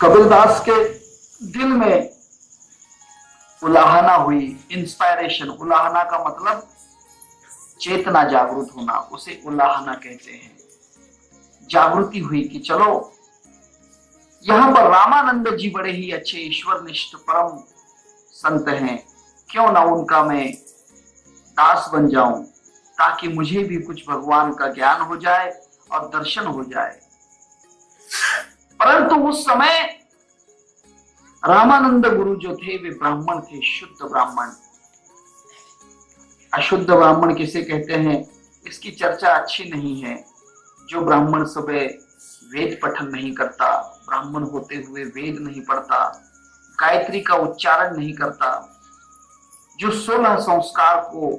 कबीरदास के दिल में उलाहना हुई, इंस्पायरेशन। उलाहना का मतलब चेतना जागृत होना, उसे उलाहना कहते हैं। जागृति हुई कि चलो यहां पर रामानंद जी बड़े ही अच्छे ईश्वरनिष्ठ परम संत हैं, क्यों ना उनका मैं दास बन जाऊं, ताकि मुझे भी कुछ भगवान का ज्ञान हो जाए और दर्शन हो जाए। परंतु उस समय रामानंद गुरु जो थे वे ब्राह्मण थे, शुद्ध ब्राह्मण। अशुद्ध ब्राह्मण किसे कहते हैं इसकी चर्चा अच्छी नहीं है। जो ब्राह्मण सुबह वेद पठन नहीं करता, ब्राह्मण होते हुए वेद नहीं पढ़ता, गायत्री का उच्चारण नहीं करता, जो 16 संस्कार को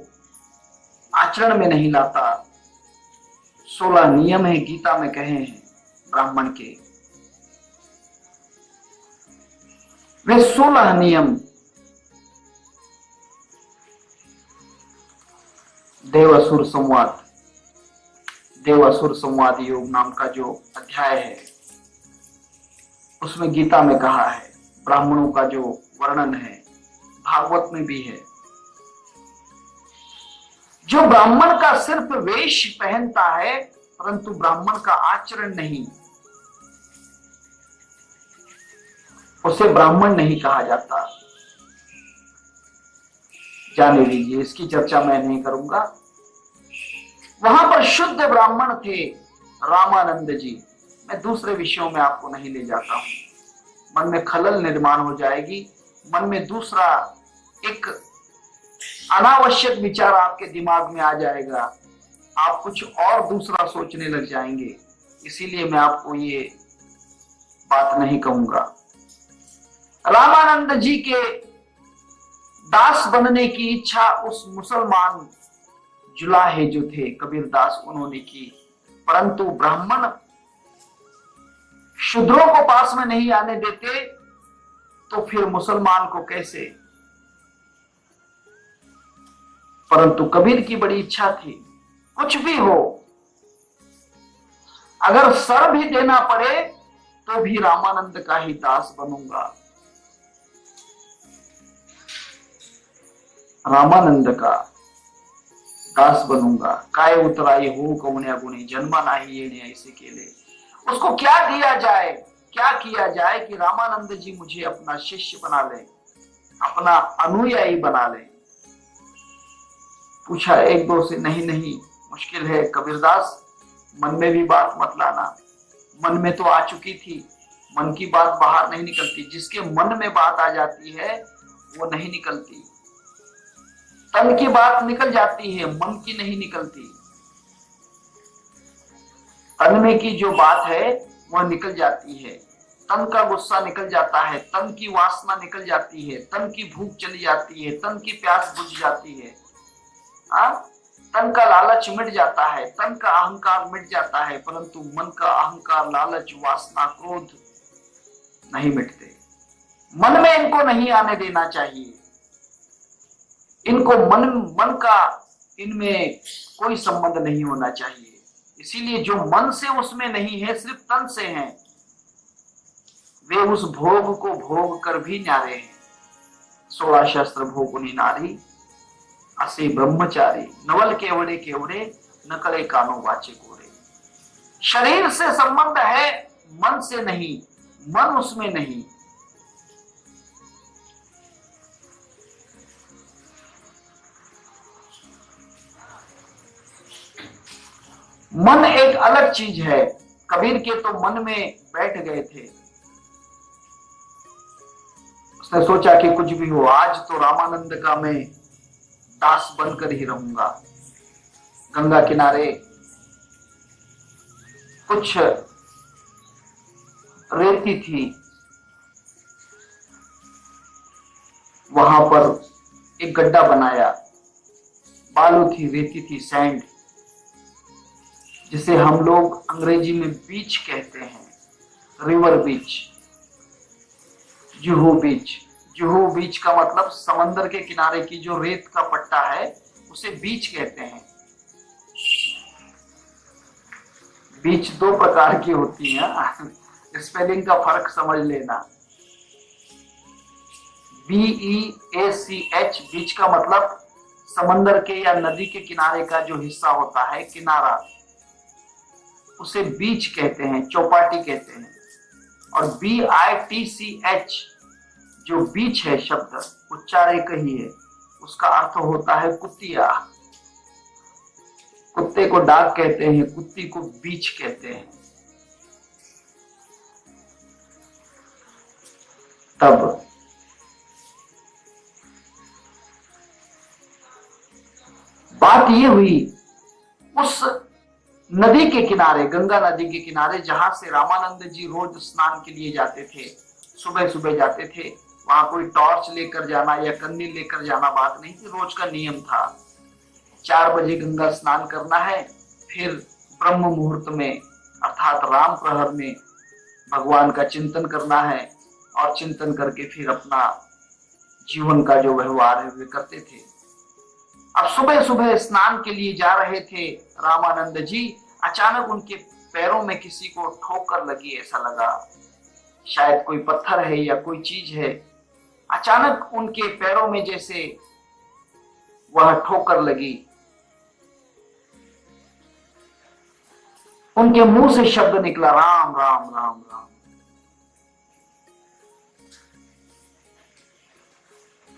आचरण में नहीं लाता। 16 नियम है, गीता में कहे हैं ब्राह्मण के, वे 16 नियम देवासुर संवाद, देवासुर संवाद योग नाम का जो अध्याय है उसमें गीता में कहा है, ब्राह्मणों का जो वर्णन है भागवत में भी है। जो ब्राह्मण का सिर्फ वेश पहनता है परंतु ब्राह्मण का आचरण नहीं, उसे ब्राह्मण नहीं कहा जाता। जाने लीजिए, इसकी चर्चा मैं नहीं करूंगा। वहां पर शुद्ध ब्राह्मण थे रामानंद जी। मैं दूसरे विषयों में आपको नहीं ले जाता हूं, मन में खलल निर्माण हो जाएगी, मन में दूसरा एक अनावश्यक विचार आपके दिमाग में आ जाएगा, आप कुछ और दूसरा सोचने लग जाएंगे। इसीलिए मैं आपको ये बात नहीं कहूंगा। रामानंद जी के दास बनने की इच्छा उस मुसलमान जुलाहे जो थे कबीरदास, उन्होंने की, परंतु ब्राह्मण शूद्रों को पास में नहीं आने देते, तो फिर मुसलमान को कैसे। परंतु कबीर की बड़ी इच्छा थी, कुछ भी हो, अगर सर भी देना पड़े तो भी रामानंद का ही दास बनूंगा, रामानंद का दास बनूंगा। काय उतराई हो कौन्या गुणी, जन्मा नाही येणे ऐसे केले। उसको क्या दिया जाए, क्या किया जाए कि रामानंद जी मुझे अपना शिष्य बना ले, अपना अनुयायी बना ले। पूछा एक दो से, नहीं नहीं मुश्किल है कबीरदास, मन में भी बात मत लाना। मन में तो आ चुकी थी, मन की बात बाहर नहीं निकलती। जिसके मन में बात आ जाती है वो नहीं निकलती। तन की बात निकल जाती है, मन की नहीं निकलती। तन में की जो बात है वह निकल जाती है, तन का गुस्सा निकल जाता है, तन की वासना निकल जाती है, तन की भूख चली जाती है, तन की प्यास बुझ जाती है, तन का लालच मिट जाता है, तन का अहंकार मिट जाता है, परंतु मन का अहंकार, लालच, वासना, क्रोध नहीं मिटते। मन में इनको नहीं आने देना चाहिए। इनको मन का इनमें कोई संबंध नहीं होना चाहिए। इसीलिए जो मन से उसमें नहीं है, सिर्फ तन से हैं, वे उस भोग को भोग कर भी न्यारे हैं। 16 शस्त्र भोगुनी नारी असे ब्रह्मचारी, नवल केवड़े केवड़े नकले कानो वाचे गोरे। शरीर से संबंध है, मन से नहीं, मन उसमें नहीं। मन एक अलग चीज है। कबीर के तो मन में बैठ गए थे। उसने सोचा कि कुछ भी हो, आज तो रामानंद का मैं दास बनकर ही रहूंगा। गंगा किनारे कुछ रेती थी, वहां पर एक गड्ढा बनाया। बालू थी, रेती थी, सैंड, जिसे हम लोग अंग्रेजी में बीच कहते हैं, रिवर बीच, जुहू बीच। जुहू बीच का मतलब समंदर के किनारे की जो रेत का पट्टा है उसे बीच कहते हैं। बीच 2 प्रकार की होती हैं, स्पेलिंग का फर्क समझ लेना। BEACH, बीच का मतलब समंदर के या नदी के किनारे का जो हिस्सा होता है, किनारा, उसे बीच कहते हैं, चौपाटी कहते हैं। और BITCH जो बीच है शब्द, उच्चार एक ही है, उसका अर्थ होता है कुतिया। कुत्ते को डाक कहते हैं, कुत्ती को बीच कहते हैं। तब बात ये हुई उस नदी के किनारे, गंगा नदी के किनारे, जहां से रामानंद जी रोज स्नान के लिए जाते थे, सुबह सुबह जाते थे। वहां कोई टॉर्च लेकर जाना या कंदील लेकर जाना बात नहीं थी, रोज का नियम था। 4 बजे गंगा स्नान करना है, फिर ब्रह्म मुहूर्त में अर्थात राम प्रहर में भगवान का चिंतन करना है, और चिंतन करके फिर अपना जीवन का जो व्यवहार है वे करते थे। अब सुबह सुबह स्नान के लिए जा रहे थे रामानंद जी, अचानक उनके पैरों में किसी को ठोकर लगी, ऐसा लगा शायद कोई पत्थर है या कोई चीज है। अचानक उनके पैरों में जैसे वह ठोकर लगी, उनके मुंह से शब्द निकला, राम राम राम राम।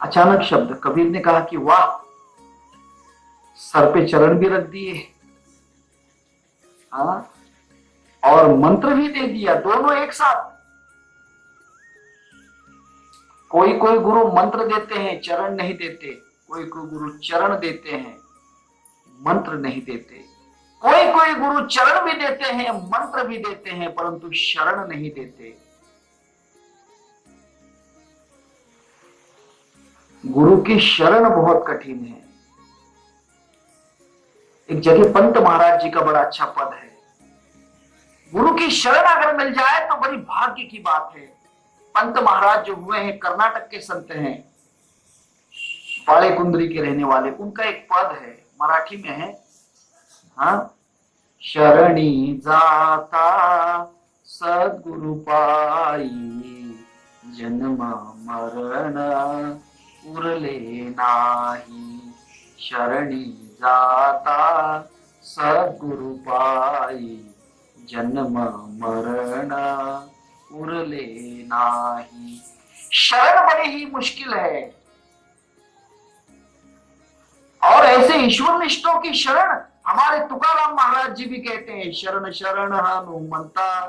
अचानक शब्द, कबीर ने कहा कि वाह, सर पे चरण भी रख दिए, हाँ, और मंत्र भी दे दिया, दोनों एक साथ। कोई कोई गुरु मंत्र देते हैं, चरण नहीं देते। कोई कोई गुरु चरण देते हैं, मंत्र नहीं देते। कोई कोई गुरु चरण भी देते हैं, मंत्र भी देते हैं, परंतु शरण नहीं देते। गुरु की शरण बहुत कठिन है। एक जगह पंत महाराज जी का बड़ा अच्छा पद है, गुरु की शरण अगर मिल जाए तो बड़ी भाग्य की बात है। पंत महाराज जो हुए हैं, कर्नाटक के संत हैं, बालेकुंद्री के रहने वाले। उनका एक पद है, मराठी में है, हाँ, शरणी जाता सद्गुरु पाई, जन्म मरण उरले नाही। शरणी जाता सद्गुरु पाई, जन्म मरण उरले नाही। शरण बड़ी ही मुश्किल है, और ऐसे ईश्वर निष्ठों की शरण हमारे तुकाराम महाराज जी भी कहते हैं, शरण शरण हनुमंता,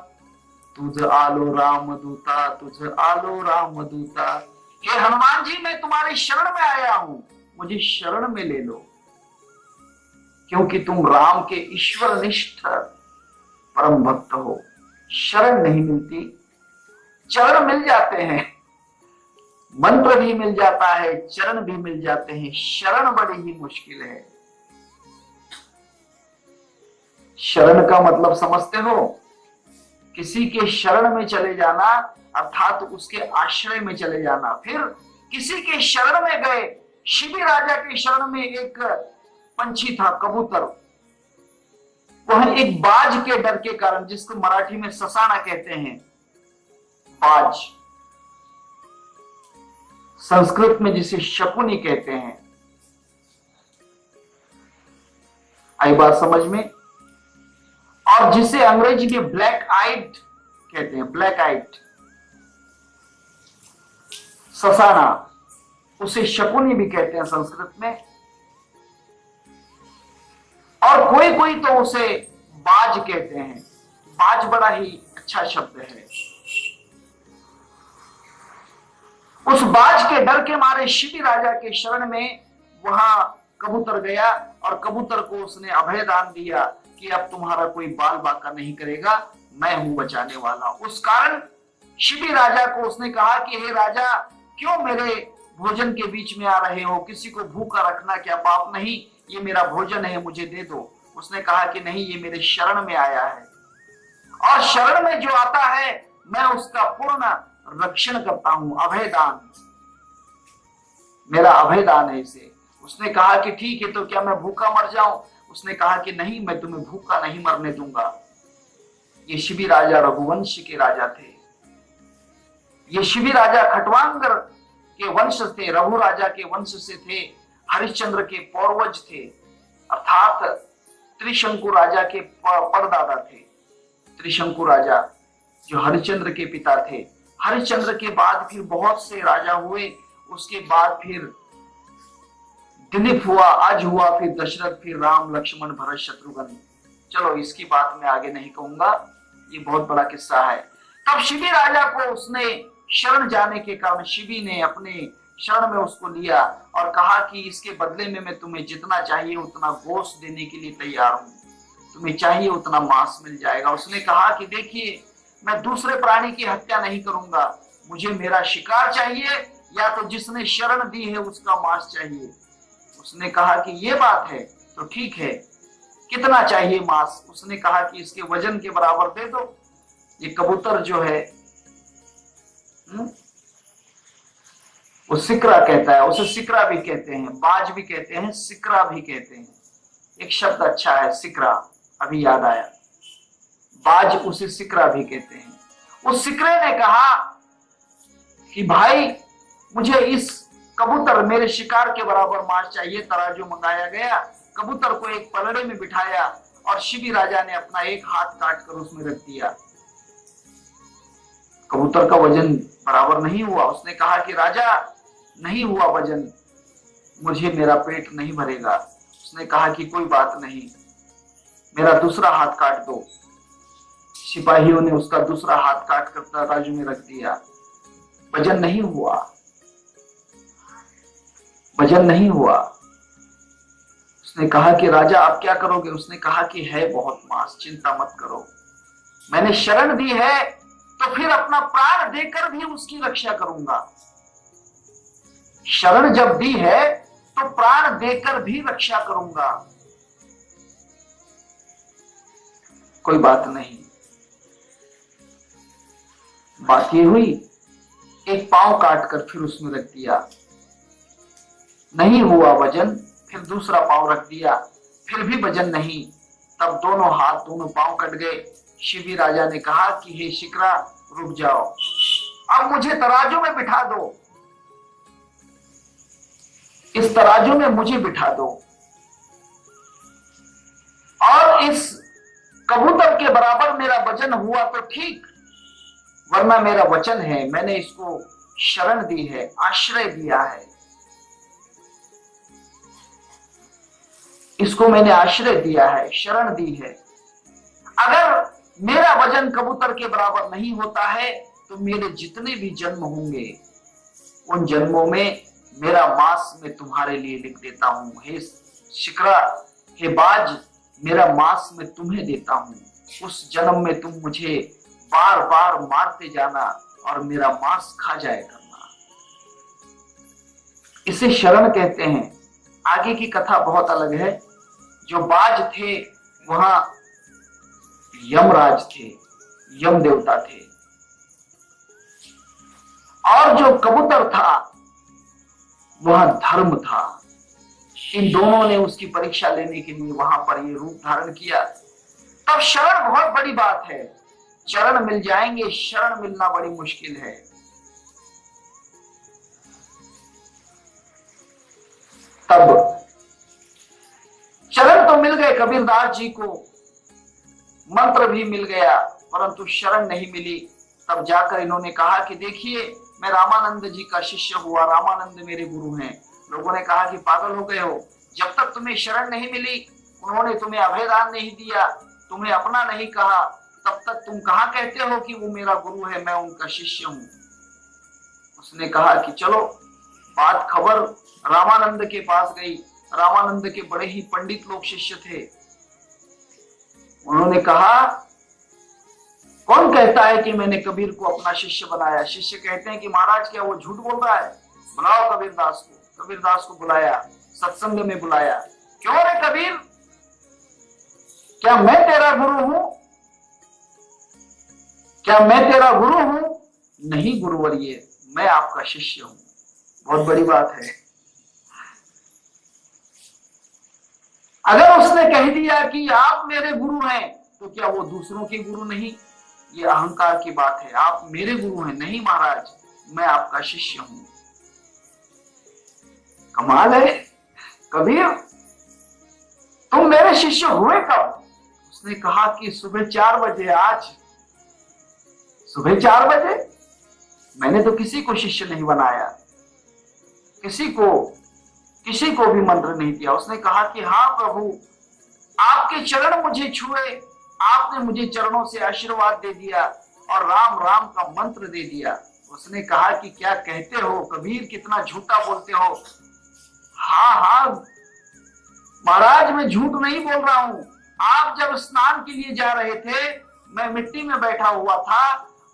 तुझ आलो रामदूता, तुझ आलो रामदूता। हे हनुमान जी, मैं तुम्हारी शरण में आया हूं, मुझे शरण में ले लो, क्योंकि तुम राम के ईश्वर निष्ठ परम भक्त हो। शरण नहीं मिलती, चरण मिल जाते हैं, मंत्र भी मिल जाता है, चरण भी मिल जाते हैं, शरण बड़ी ही मुश्किल है। शरण का मतलब समझते हो? किसी के शरण में चले जाना, अर्थात उसके आश्रय में चले जाना। फिर किसी के शरण में गए, शिबी राजा के शरण में एक पंछी था, कबूतर। वह एक बाज के डर के कारण, जिसको मराठी में ससाना कहते हैं, बाज, संस्कृत में जिसे शकुनी कहते हैं। आई बात समझ में? और जिसे अंग्रेजी में ब्लैक आइड कहते हैं, ब्लैक आइड ससाना, उसे शकुनी भी कहते हैं संस्कृत में। और कोई कोई तो उसे बाज कहते हैं। बाज बड़ा ही अच्छा शब्द है। उस बाज के डर के मारे शिबी राजा के शरण में वहां कबूतर गया, और कबूतर को उसने अभय दान दिया कि अब तुम्हारा कोई बाल बाका नहीं करेगा, मैं हूं बचाने वाला। उस कारण शिबी राजा को उसने कहा कि हे राजा, क्यों मेरे भोजन के बीच में आ रहे हो? किसी को भूखा रखना क्या पाप नहीं? ये मेरा भोजन है, मुझे दे दो। उसने कहा कि नहीं, ये मेरे शरण में आया है, और शरण में जो आता है मैं उसका पूर्ण रक्षण करता हूं। अभयदान, मेरा अभयदान है इसे। उसने कहा कि ठीक है, तो क्या मैं भूखा मर जाऊं? उसने कहा कि नहीं, मैं तुम्हें भूखा नहीं मरने दूंगा। ये शिवी राजा रघुवंश के राजा थे। ये शिवी राजा खटवांगर के वंश थे, रघु राजा के वंश से थे, हरिश्चंद्र के पूर्वज थे, अर्थात त्रिशंकु राजा के परदादा थे। त्रिशंकु राजा जो हरिश्चंद्र के पिता थे। हरिश्चंद्र के बाद फिर बहुत से राजा हुए, उसके बाद फिर दिलीप हुआ, आज हुआ, फिर दशरथ, फिर राम, लक्ष्मण, भरत, शत्रुघ्न। चलो इसकी बात मैं आगे नहीं कहूंगा, ये बहुत बड़ा किस्सा है। तब शिवी राजा को उसने शरण जाने के कारण शिवी ने अपने शरण में उसको लिया और कहा कि इसके बदले में मैं तुम्हें जितना चाहिए उतना गोश्त देने के लिए तैयार हूं, तुम्हें चाहिए उतना मांस मिल जाएगा। उसने कहा कि देखिए, मैं दूसरे प्राणी की हत्या नहीं करूंगा, मुझे मेरा शिकार चाहिए या तो जिसने शरण दी है उसका मांस चाहिए। उसने कहा कि ये बात है तो ठीक है, कितना चाहिए मांस? उसने कहा कि इसके वजन के बराबर दे दो। ये कबूतर जो है वो सिकरा कहता है, उसे सिकरा भी कहते हैं, बाज भी कहते हैं, सिकरा भी कहते हैं। एक शब्द अच्छा है सिकरा, अभी याद आया, बाज उसे सिकरा भी कहते हैं। उस सिकरे ने कहा कि भाई मुझे इस कबूतर, मेरे शिकार के बराबर मांस चाहिए। तराजू मंगाया गया, कबूतर को एक पलड़े में बिठाया और शिवी राजा ने अपना एक हाथ काट कर उसमें रख दिया। कबूतर का वजन बराबर नहीं हुआ। उसने कहा कि राजा, नहीं हुआ वजन, मुझे मेरा पेट नहीं भरेगा। उसने कहा कि कोई बात नहीं, मेरा दूसरा हाथ काट दो। सिपाहियों ने उसका दूसरा हाथ काट कर तराजू में रख दिया। वजन नहीं हुआ, वजन नहीं हुआ। उसने कहा कि राजा आप क्या करोगे? उसने कहा कि है बहुत मांस, चिंता मत करो, मैंने शरण दी है तो फिर अपना प्राण देकर भी उसकी रक्षा करूंगा। शरण जब दी है तो प्राण देकर भी रक्षा करूंगा, कोई बात नहीं। बात ये हुई, एक पांव काटकर फिर उसमें रख दिया, नहीं हुआ वजन, फिर दूसरा पांव रख दिया, फिर भी वजन नहीं। तब दोनों हाथ, दोनों पांव कट गए। शिवी राजा ने कहा कि हे शिकरा, रुक जाओ, अब मुझे तराजू में बिठा दो, इस तराजू में मुझे बिठा दो और इस कबूतर के बराबर मेरा वजन हुआ तो ठीक, वरना मेरा वचन है, मैंने इसको शरण दी है, आश्रय दिया है, इसको मैंने आश्रय दिया है, शरण दी है। अगर मेरा वजन कबूतर के बराबर नहीं होता है तो मेरे जितने भी जन्म होंगे उन जन्मों में मेरा मांस मैं तुम्हारे लिए लिख देता हूं। हे शिकरा, हे बाज, मेरा मांस मैं तुम्हें देता हूं। उस जन्म में तुम मुझे बार बार मारते जाना और मेरा मांस खा जाया करना। इसे शरण कहते हैं। आगे की कथा बहुत अलग है। जो बाज थे वहां यमराज थे, यम देवता थे, और जो कबूतर था वह धर्म था। इन दोनों ने उसकी परीक्षा लेने के लिए वहां पर ये रूप धारण किया। तब शरण बहुत बड़ी बात है। चरण मिल जाएंगे, शरण मिलना बड़ी मुश्किल है। तब चरण तो मिल गए कबीरदास जी को, मंत्र भी मिल गया, परंतु शरण नहीं मिली। तब जाकर इन्होंने कहा कि देखिए, मैं रामानंद जी का शिष्य हुआ, रामानंद मेरे गुरु हैं। लोगों ने कहा कि पागल हो गए हो, जब तक तुम्हें शरण नहीं मिली, उन्होंने तुम्हें अभयदान नहीं दिया, तुम्हें अपना नहीं कहा, तब तक तुम कहां कहते हो कि वो मेरा गुरु है, मैं उनका शिष्य हूं। उसने कहा कि चलो, बात खबर रामानंद के पास गई। रामानंद के बड़े ही पंडित लोग शिष्य थे। उन्होंने कहा, कौन कहता है कि मैंने कबीर को अपना शिष्य बनाया? शिष्य कहते हैं कि महाराज क्या वो झूठ बोल रहा है, बुलाओ कबीरदास को। कबीरदास को बुलाया, सत्संग में बुलाया। क्यों रे कबीर, क्या मैं तेरा गुरु हूं? क्या मैं तेरा गुरु हूं? नहीं गुरुवर्य, मैं आपका शिष्य हूं। बहुत बड़ी बात है। अगर उसने कह दिया कि आप मेरे गुरु हैं तो क्या वो दूसरों के गुरु नहीं? ये अहंकार की बात है। आप मेरे गुरु हैं। नहीं महाराज, मैं आपका शिष्य हूं। कमाल है कबीर, तुम मेरे शिष्य हुए कब? उसने कहा कि सुबह 4 बजे। आज सुबह 4 बजे? मैंने तो किसी को शिष्य नहीं बनाया, किसी को भी मंत्र नहीं दिया। उसने कहा कि हाँ प्रभु, आपके चरण मुझे छुए, आपने मुझे चरणों से आशीर्वाद दे दिया और राम राम का मंत्र दे दिया। उसने कहा कि क्या कहते हो कबीर, कितना झूठा बोलते हो। हाँ हाँ महाराज, मैं झूठ नहीं बोल रहा हूं। आप जब स्नान के लिए जा रहे थे, मैं मिट्टी में बैठा हुआ था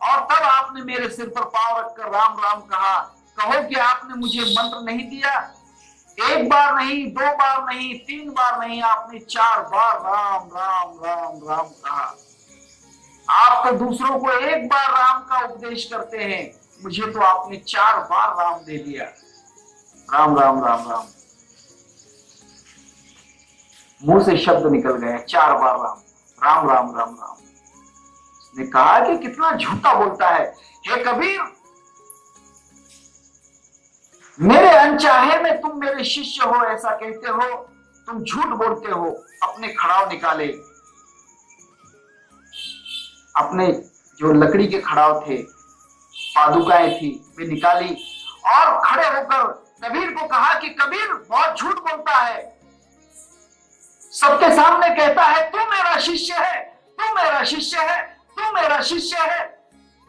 और तब आपने मेरे सिर पर पांव रखकर राम राम कहा। कहो कि आपने मुझे मंत्र नहीं दिया। 1 बार नहीं, 2 बार नहीं, 3 बार नहीं, आपने 4 बार राम राम राम राम कहा। आप तो दूसरों को 1 बार राम का उपदेश करते हैं, मुझे तो आपने 4 बार राम दे दिया। राम राम राम राम, मुंह से शब्द निकल गए 4 बार राम राम राम राम राम। उसने कहा कि कितना झूठा बोलता है। हे कबीर, मेरे अनचाहे में तुम मेरे शिष्य हो ऐसा कहते हो, तुम झूठ बोलते हो। अपने खड़ाव निकाले, अपने जो लकड़ी के खड़ाव थे, पादुकाएं थी, वे निकाली और खड़े होकर कबीर को कहा कि कबीर बहुत झूठ बोलता है। सबके सामने कहता है तू मेरा शिष्य है, तू मेरा शिष्य है, तू मेरा शिष्य है।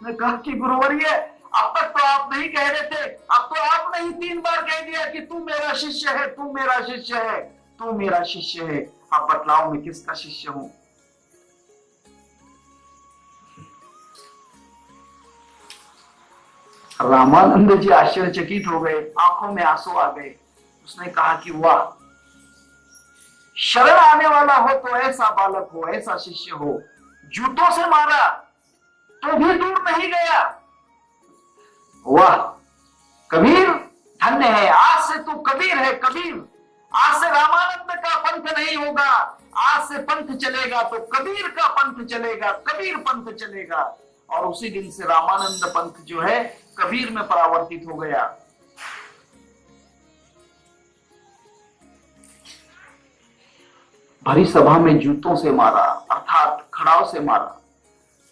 मैं कहा कि गुरुवर्य, अब तक तो आप नहीं कह रहे थे, अब तो आपने ही 3 बार कह दिया कि तू मेरा शिष्य है, तू मेरा शिष्य है, तू मेरा शिष्य है। अब बतलाओ मैं किसका शिष्य हूं? रामानंद जी आश्चर्यचकित हो गए, आंखों में आंसू आ गए। उसने कहा कि वाह, शरण आने वाला हो तो ऐसा बालक हो, ऐसा शिष्य हो। जूतों से मारा तो भी दूर नहीं गया। वाह कबीर, धन्य है, आज से तू कबीर है। कबीर, आज से रामानंद का पंथ नहीं होगा, आज से पंथ चलेगा तो कबीर का पंथ चलेगा, कबीर पंथ चलेगा। और उसी दिन से रामानंद पंथ जो है कबीर में परावर्तित हो गया। भरी सभा में जूतों से मारा, अर्थात खड़ाव से मारा,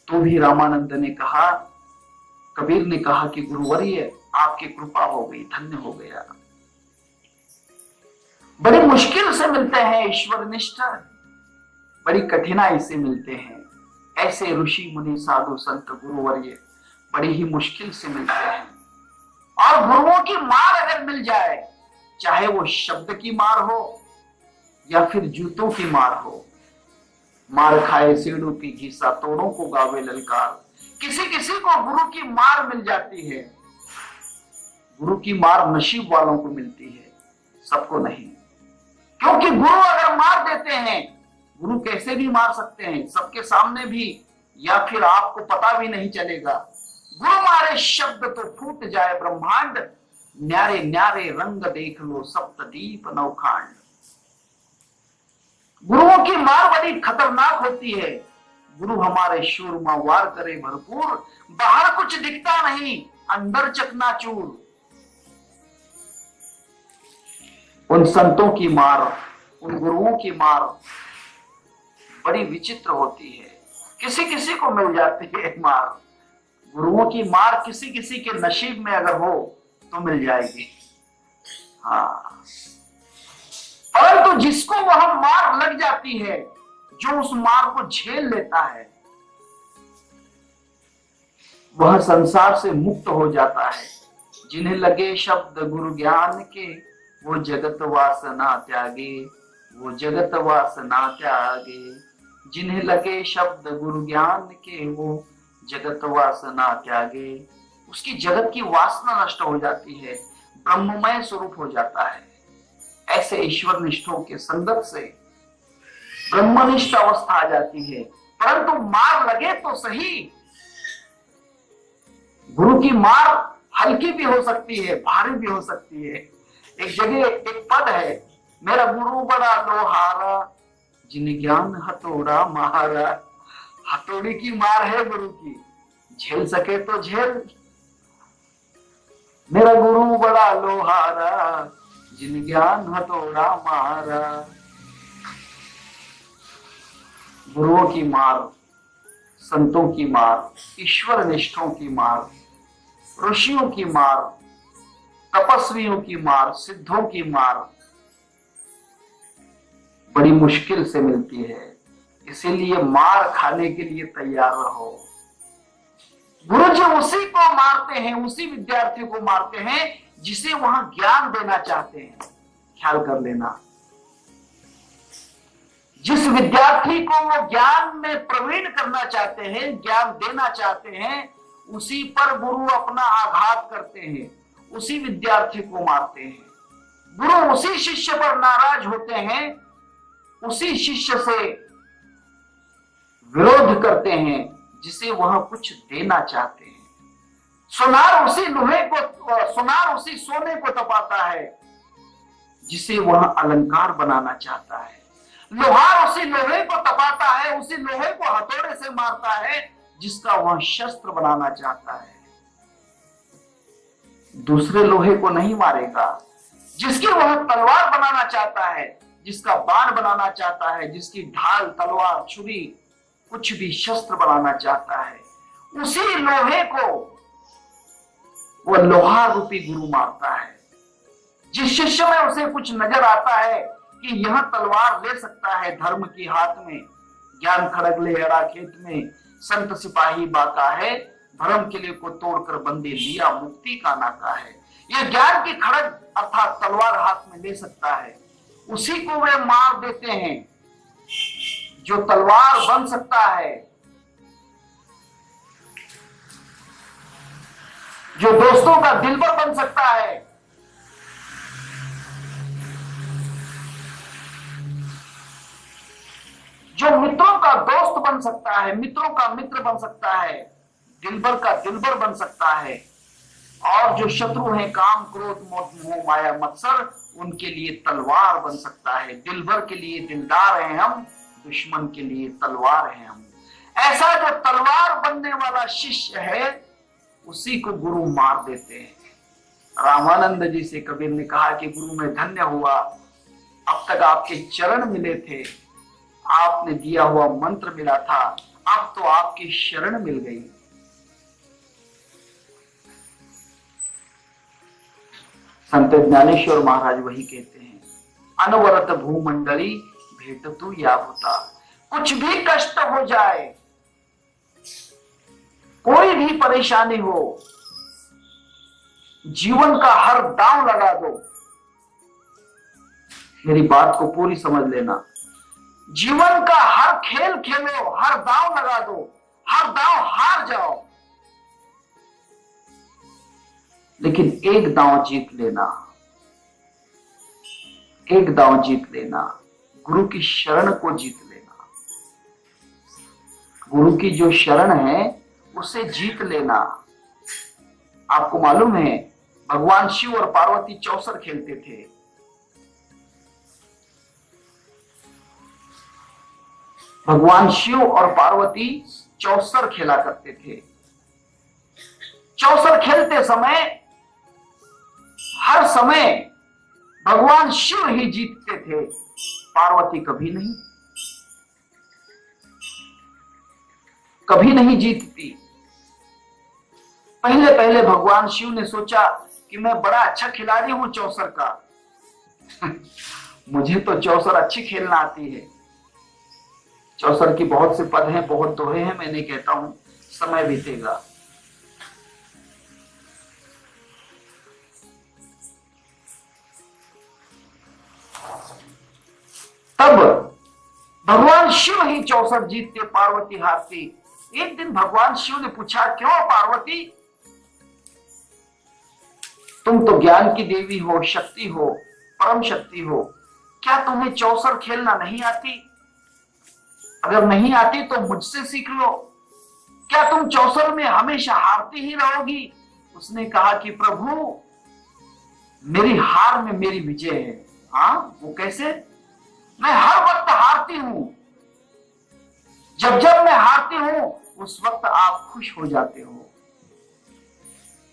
तो भी रामानंद ने कहा, कबीर ने कहा कि गुरुवर्य आपकी कृपा हो गई, धन्य हो गया। बड़ी मुश्किल से मिलते हैं ईश्वर निष्ठ, बड़ी कठिनाई से मिलते हैं ऐसे ऋषि मुनि साधु संत गुरुवर्य, बड़ी ही मुश्किल से मिलते हैं। और गुरुओं की मार अगर मिल जाए, चाहे वो शब्द की मार हो या फिर जूतों की मार हो, मार खाए सीढ़ू की घीसा, तोड़ों को गावे ललकार। किसी किसी को गुरु की मार मिल जाती है। गुरु की मार नसीब वालों को मिलती है, सबको नहीं। क्योंकि गुरु अगर मार देते हैं, गुरु कैसे भी मार सकते हैं, सबके सामने भी, या फिर आपको पता भी नहीं चलेगा। गुरु मारे शब्द तो फूट जाए ब्रह्मांड, न्यारे न्यारे रंग देख लो सप्तदीप नवखांड। गुरुओं की मार बड़ी खतरनाक होती है। गुरु हमारे शूरमा वार करे भरपूर, बाहर कुछ दिखता नहीं, अंदर चकनाचूर। उन संतों की मार, उन गुरुओं की मार बड़ी विचित्र होती है। किसी किसी को मिल जाती है मार। गुरुओं की मार किसी किसी के नसीब में अगर हो तो मिल जाएगी। हाँ, परंतु जिसको वह मार लग जाती है, जो उस मार को झेल लेता है, वह संसार से मुक्त हो जाता है। जिन्हें लगे शब्द गुरु ज्ञान के, वो जगत वासना त्यागे, वो जगत वासना त्यागे। जिन्हें लगे शब्द गुरु ज्ञान के, वो जगत वासना त्यागे। उसकी जगत की वासना नष्ट हो जाती है, ब्रह्ममय स्वरूप हो जाता है। ऐसे ईश्वर निष्ठों के संगत से ब्रह्मनिष्ठ अवस्था आ जाती है। परंतु मार लगे तो सही। गुरु की मार हल्की भी हो सकती है, भारी भी हो सकती है। एक जगह एक पद है, मेरा गुरु बड़ा लोहारा, जिन ज्ञान हथौड़ा महारा। हथौड़ी की मार है गुरु की, झेल सके तो झेल। मेरा गुरु बड़ा लोहारा, जिन ज्ञान हथौड़ा मारा। गुरुओं की मार, संतों की मार, ईश्वर निष्ठों की मार, ऋषियों की मार, तपस्वियों की मार, सिद्धों की मार बड़ी मुश्किल से मिलती है। इसीलिए मार खाने के लिए तैयार रहो। गुरु जी उसी को मारते हैं, उसी विद्यार्थी को मारते हैं जिसे वहां ज्ञान देना चाहते हैं। ख्याल कर लेना, जिस विद्यार्थी को वो ज्ञान में प्रवीण करना चाहते हैं, ज्ञान देना चाहते हैं, उसी पर गुरु अपना आघात करते हैं, उसी विद्यार्थी को मारते हैं। गुरु उसी शिष्य पर नाराज होते हैं, उसी शिष्य से विरोध करते हैं जिसे वह कुछ देना चाहते हैं। सुनार उसी लोहे को, सुनार उसी सोने को तपाता है जिसे वह अलंकार बनाना चाहता है। लोहार उसी लोहे को तपाता है, उसी लोहे को हथौड़े से मारता है जिसका वह शस्त्र बनाना चाहता है। दूसरे लोहे को नहीं मारेगा, जिसकी वह तलवार बनाना चाहता है, जिसका बाण बनाना चाहता है, जिसकी ढाल, तलवार, छुरी, कुछ भी शस्त्र बनाना चाहता है, उसी लोहे को वह लोहा रूपी गुरु मारता है। जिस शिष्य में उसे कुछ नजर आता है कि यह तलवार ले सकता है धर्म की हाथ में, ज्ञान खड़ग ले हरा खेत में, संत सिपाही बाका है, धर्म किले को तोड़कर बंदे लिया मुक्ति का नाका है। यह ज्ञान की खड़ग अर्थात तलवार हाथ में ले सकता है, उसी को वे मार देते हैं जो तलवार बन सकता है, जो दोस्तों का दिलबर बन सकता है, जो मित्रों का दोस्त बन सकता है, मित्रों का मित्र बन सकता है, दिलबर का दिलबर बन सकता है। और जो शत्रु हैं काम, क्रोध, मोह, माया, मत्सर, उनके लिए तलवार बन सकता है। दिलबर के लिए दिलदार हैं हम, दुश्मन के लिए तलवार हैं हम। ऐसा जो तलवार बनने वाला शिष्य है उसी को गुरु मार देते हैं। रामानंद जी से कबीर ने कहा कि गुरु मैं धन्य हुआ, अब तक आपके चरण मिले थे, आपने दिया हुआ मंत्र मिला था, अब तो आपकी शरण मिल गई। संत ज्ञानेश्वर महाराज वही कहते हैं, अनवरत भूमंडली भेट तू या होता। कुछ भी कष्ट हो जाए, कोई भी परेशानी हो, जीवन का हर दांव लगा दो। मेरी बात को पूरी समझ लेना, जीवन का हर खेल खेलो, हर दांव लगा दो, हर दांव हार जाओ, लेकिन एक दांव जीत लेना, एक दांव जीत लेना, गुरु की शरण को जीत लेना। गुरु की जो शरण है उसे जीत लेना। आपको मालूम है भगवान शिव और पार्वती चौसर खेलते थे। भगवान शिव और पार्वती चौसर खेला करते थे। चौसर खेलते समय हर समय भगवान शिव ही जीतते थे, पार्वती कभी नहीं, कभी नहीं जीतती। पहले पहले भगवान शिव ने सोचा कि मैं बड़ा अच्छा खिलाड़ी हूं चौसर का मुझे तो चौसर अच्छी खेलना आती है। चौसर की बहुत से पद हैं, बहुत दोहे हैं, मैं नहीं कहता हूं, समय बीतेगा। तब भगवान शिव ही चौसर जीतते, पार्वती हारती। एक दिन भगवान शिव ने पूछा, क्यों पार्वती, तुम तो ज्ञान की देवी हो, शक्ति हो, परम शक्ति हो, क्या तुम्हें चौसर खेलना नहीं आती? अगर नहीं आती तो मुझसे सीख लो। क्या तुम चौसर में हमेशा हारती ही रहोगी? उसने कहा कि प्रभु, मेरी हार में मेरी विजय है। हाँ, वो कैसे? मैं हर वक्त हारती हूं, जब जब मैं हारती हूं उस वक्त आप खुश हो जाते हो।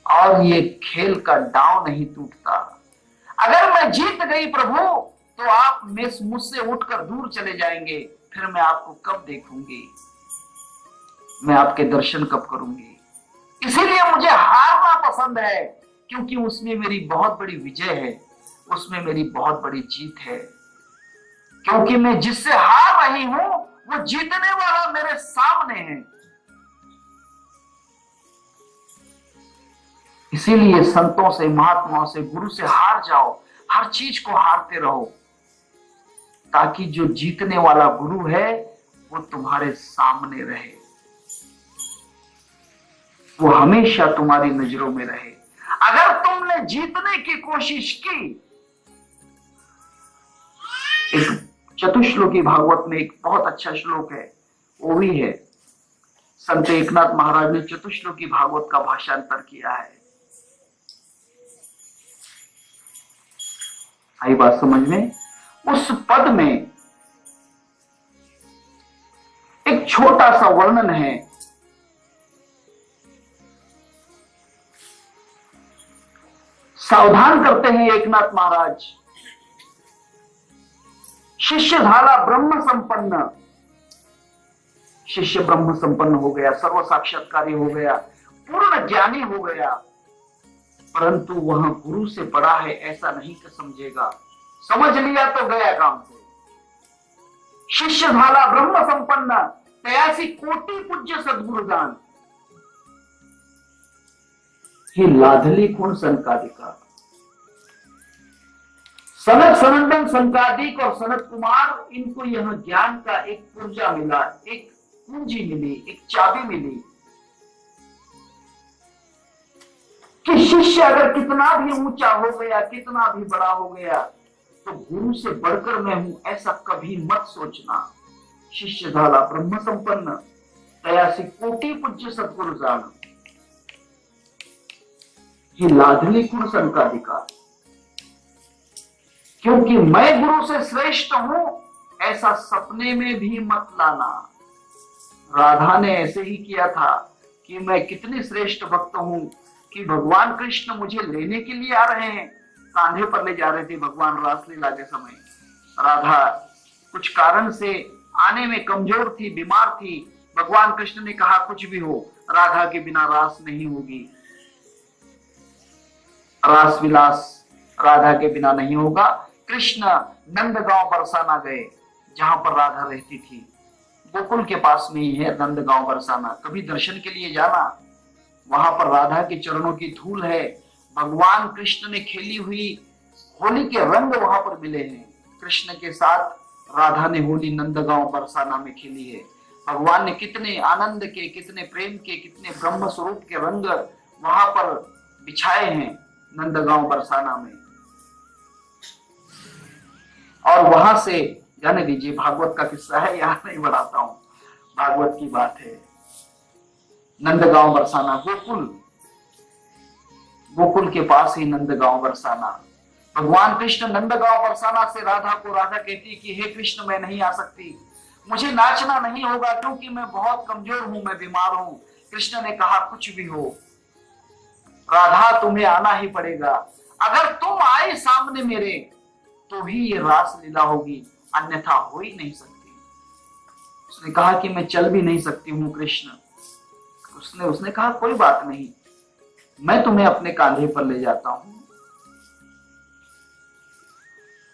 और ये खेल का दांव नहीं टूटता। अगर मैं जीत गई प्रभु तो आप मुझसे उठकर दूर चले जाएंगे, फिर मैं आपको कब देखूंगी, मैं आपके दर्शन कब करूंगी। इसीलिए मुझे हारना पसंद है, क्योंकि उसमें मेरी बहुत बड़ी विजय है, उसमें मेरी बहुत बड़ी जीत है। क्योंकि मैं जिससे हार रही हूं वो जीतने वाला मेरे सामने है। इसीलिए संतों से, महात्माओं से, गुरु से हार जाओ, हर चीज को हारते रहो, ताकि जो जीतने वाला गुरु है वो तुम्हारे सामने रहे, वो हमेशा तुम्हारी नजरों में रहे। अगर तुमने जीतने की कोशिश की, एक चतुश्लोकी भागवत में एक बहुत अच्छा श्लोक है, वो भी है, संत एकनाथ महाराज ने चतुश्लोकी भागवत का भाषांतर किया है। आई बात समझ में? उस पद में एक छोटा सा वर्णन है, सावधान करते हैं एकनाथ महाराज। शिष्य झाला ब्रह्म संपन्न, शिष्य ब्रह्म संपन्न हो गया, सर्व साक्षात्कारी हो गया, पूर्ण ज्ञानी हो गया, परंतु वह गुरु से बड़ा है ऐसा नहीं कि समझेगा। समझ लिया तो गया काम से। शिष्य झाला ब्रह्म संपन्न, तयासी कोटि पूज्य सद्गुरुदान, ही लाधली कुण सनकादिका। सनक सनंदन संकादिक और सनत कुमार, इनको यह ज्ञान का एक पूर्जा मिला, एक पूंजी मिली, एक चाबी मिली कि शिष्य अगर कितना भी ऊंचा हो गया, कितना भी बड़ा हो गया, तो गुरु से बढ़कर मैं हूं ऐसा कभी मत सोचना। शिष्य झाला ब्रह्म संपन्न, तयासी कोटि पूज्य सद्गुरु जान, ये लाधली कुण संकादिका। क्योंकि मैं गुरु से श्रेष्ठ हूं ऐसा सपने में भी मत लाना। राधा ने ऐसे ही किया था कि मैं कितनी श्रेष्ठ भक्त हूं कि भगवान कृष्ण मुझे लेने के लिए आ रहे हैं, कांधे पर ले जा रहे थे भगवान रासलीला के समय। राधा कुछ कारण से आने में कमजोर थी, बीमार थी। भगवान कृष्ण ने कहा कुछ भी हो, राधा के बिना रास नहीं होगी, रास विलास राधा के बिना नहीं होगा। कृष्ण नंदगांव बरसाना गए, जहां पर राधा रहती थी। गोकुल के पास में ही है नंदगांव बरसाना, कभी दर्शन के लिए जाना, वहां पर राधा के चरणों की धूल है। भगवान कृष्ण ने खेली हुई होली के रंग वहां पर मिले हैं। कृष्ण के साथ राधा ने होली नंदगांव बरसाना में खेली है। भगवान ने कितने आनंद के, कितने प्रेम के, कितने ब्रह्म स्वरूप के रंग वहां पर बिछाए हैं नंदगांव बरसाना में। और वहां से जाने दीजिए, भागवत का किस्सा है, यहां नहीं बढ़ाता हूं, भागवत की बात है। नंदगांव बरसाना, गोकुल के पास ही नंदगांव बरसाना। भगवान कृष्ण नंदगांव बरसाना से राधा को, राधा कहती कि हे कृष्ण मैं नहीं आ सकती, मुझे नाचना नहीं होगा क्योंकि मैं बहुत कमजोर हूं, मैं बीमार हूं। कृष्ण ने कहा कुछ भी हो राधा तुम्हें आना ही पड़ेगा, अगर तुम आई सामने मेरे तो ही ये रास लीला होगी, अन्यथा हो ही नहीं सकती। उसने कहा कि मैं चल भी नहीं सकती हूँ कृष्ण। उसने कहा कोई बात नहीं, मैं तुम्हें अपने कांधे पर ले जाता हूं।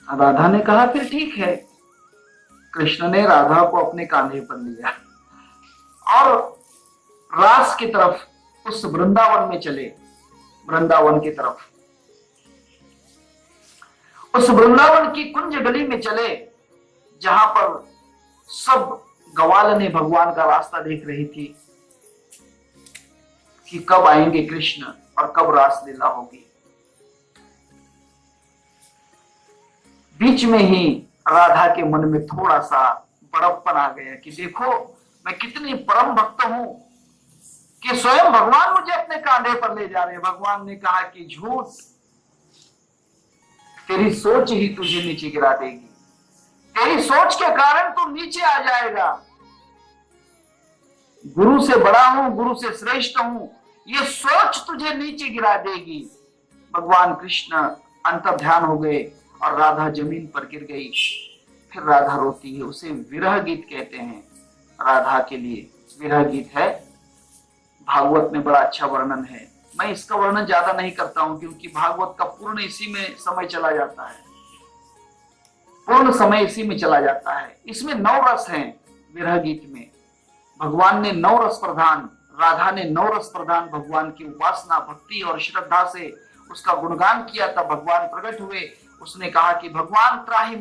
राधा ने कहा फिर ठीक है। कृष्ण ने राधा को अपने कांधे पर लिया और रास की तरफ, उस वृंदावन में चले, वृंदावन की तरफ, उस वृंदावन की कुंज गली में चले, जहां पर सब ग्वाल ने भगवान का रास्ता देख रही थी कि कब आएंगे कृष्ण और कब रास लीला होगी। बीच में ही राधा के मन में थोड़ा सा बड़प्पन आ गया कि देखो मैं कितनी परम भक्त हूं कि स्वयं भगवान मुझे अपने कांधे पर ले जा रहे हैं। भगवान ने कहा कि झूठ, तेरी सोच ही तुझे नीचे गिरा देगी, तेरी सोच के कारण तू नीचे आ जाएगा। गुरु से बड़ा हूं, गुरु से श्रेष्ठ हूं, ये सोच तुझे नीचे गिरा देगी। भगवान कृष्ण अंतर ध्यान हो गए और राधा जमीन पर गिर गई। फिर राधा रोती है, उसे विरह गीत कहते हैं। राधा के लिए विरह गीत है। भागवत में बड़ा अच्छा वर्णन है। मैं इसका वर्णन ज्यादा नहीं करता हूं क्योंकि भागवत का पूर्ण इसी में समय चला जाता है, पूर्ण समय इसी में चला जाता है। इसमें 9 रस हैं। विरह गीत में भगवान ने 9 रस प्रधान, राधा ने 9 रस प्रधान भगवान की उपासना, भक्ति और श्रद्धा से उसका गुणगान किया। तब भगवान प्रकट हुए। उसने कहा कि भगवान त्राहि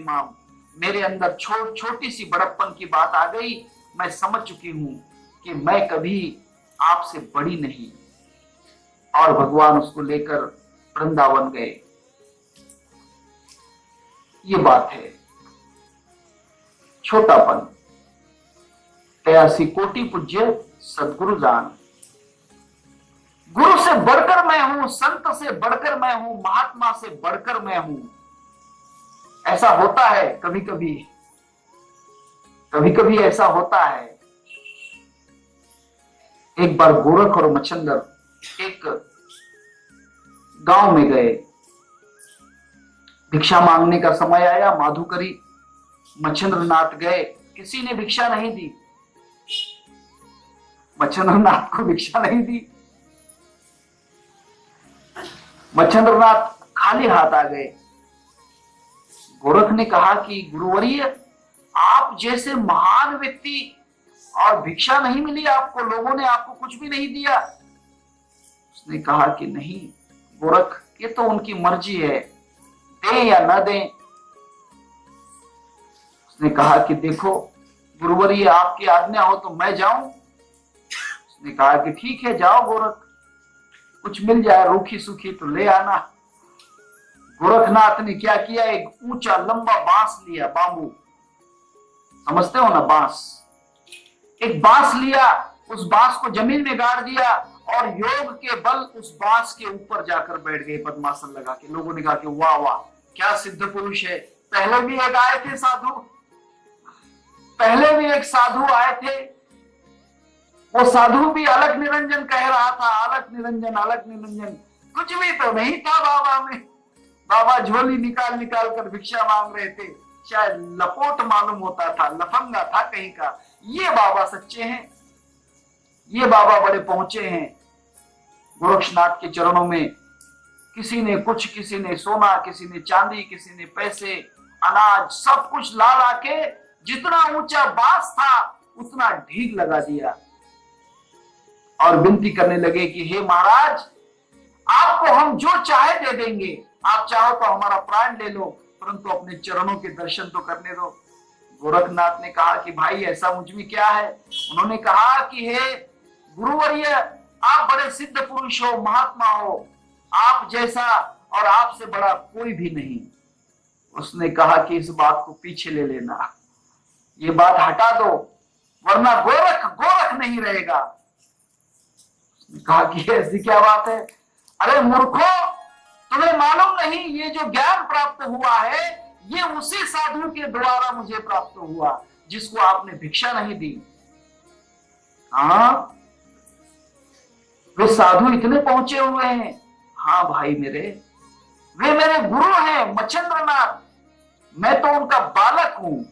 माम, मेरे अंदर छोटी सी बड़प्पन की बात आ गई। मैं समझ चुकी हूं कि मैं कभी आपसे बड़ी नहीं। और भगवान उसको लेकर वृंदावन गए। ये बात है छोटापन। 83 कोटि पूज्य सदगुरु जान। गुरु से बढ़कर मैं हूं, संत से बढ़कर मैं हूं, महात्मा से बढ़कर मैं हूं। ऐसा होता है कभी कभी, कभी कभी ऐसा होता है। एक बार गोरख और मच्छंदर एक गांव में गए। भिक्षा मांगने का समय आया। माधुकरी मच्छंद्रनाथ गए, किसी ने भिक्षा नहीं दी। मच्छंद्रनाथ को भिक्षा नहीं दी। मच्छंद्रनाथ खाली हाथ आ गए। गोरख ने कहा कि गुरुवर्य, आप जैसे महान व्यक्ति और भिक्षा नहीं मिली आपको, लोगों ने आपको कुछ भी नहीं दिया। उसने कहा कि नहीं गोरख, ये तो उनकी मर्जी है, दें या न दें। उसने कहा कि देखो गुरुवर्य, आपकी आज्ञा हो तो मैं जाऊं। उसने कहा कि ठीक है जाओ गोरख, कुछ मिल जाए रूखी सूखी तो ले आना। गोरखनाथ ने क्या किया, एक ऊंचा लंबा बांस लिया, बांबू समझते हो ना, बांस। एक बांस लिया, उस बांस को जमीन में गाड़ दिया और योग के बल उस बांस के ऊपर जाकर बैठ गए पद्मासन लगा के। लोगों ने कहा कि वाह वाह क्या सिद्ध पुरुष है। पहले भी एक आए थे साधु, पहले भी एक साधु आए थे। वो साधु भी अलग निरंजन कह रहा था, अलग निरंजन, अलग निरंजन। कुछ भी तो नहीं था बाबा में। बाबा झोली निकाल निकाल कर भिक्षा मांग रहे थे, शायद लपोट मालूम होता था, लफंगा था कहीं का। ये बाबा सच्चे हैं, ये बाबा बड़े पहुंचे हैं। गोरक्षनाथ के चरणों में किसी ने कुछ, किसी ने सोना, किसी ने चांदी, किसी ने पैसे, अनाज, सब कुछ ला ला के जितना ऊंचा बांस था उतना ढीग लगा दिया और विनती करने लगे कि हे महाराज, आपको हम जो चाहे दे देंगे, आप चाहो तो हमारा प्राण ले लो, परंतु अपने चरणों के दर्शन तो करने दो। गोरखनाथ ने कहा कि भाई ऐसा मुझ में क्या है। उन्होंने कहा कि हे गुरुवर्य, आप बड़े सिद्ध पुरुष हो, महात्मा हो, आप जैसा और आपसे बड़ा कोई भी नहीं। उसने कहा कि इस बात को पीछे ले लेना, ये बात हटा दो, वरना गोरख गोरख नहीं रहेगा। उसने कहा कि ऐसी क्या बात है। अरे मूर्खो, तुम्हें मालूम नहीं ये जो ज्ञान प्राप्त हुआ है ये उसी साधु के द्वारा मुझे प्राप्त हुआ जिसको आपने भिक्षा नहीं दी। हाँ, वे साधु इतने पहुंचे हुए हैं। हाँ भाई मेरे, वे मेरे गुरु हैं मच्छंद्रनाथ, मैं तो उनका बालक हूं,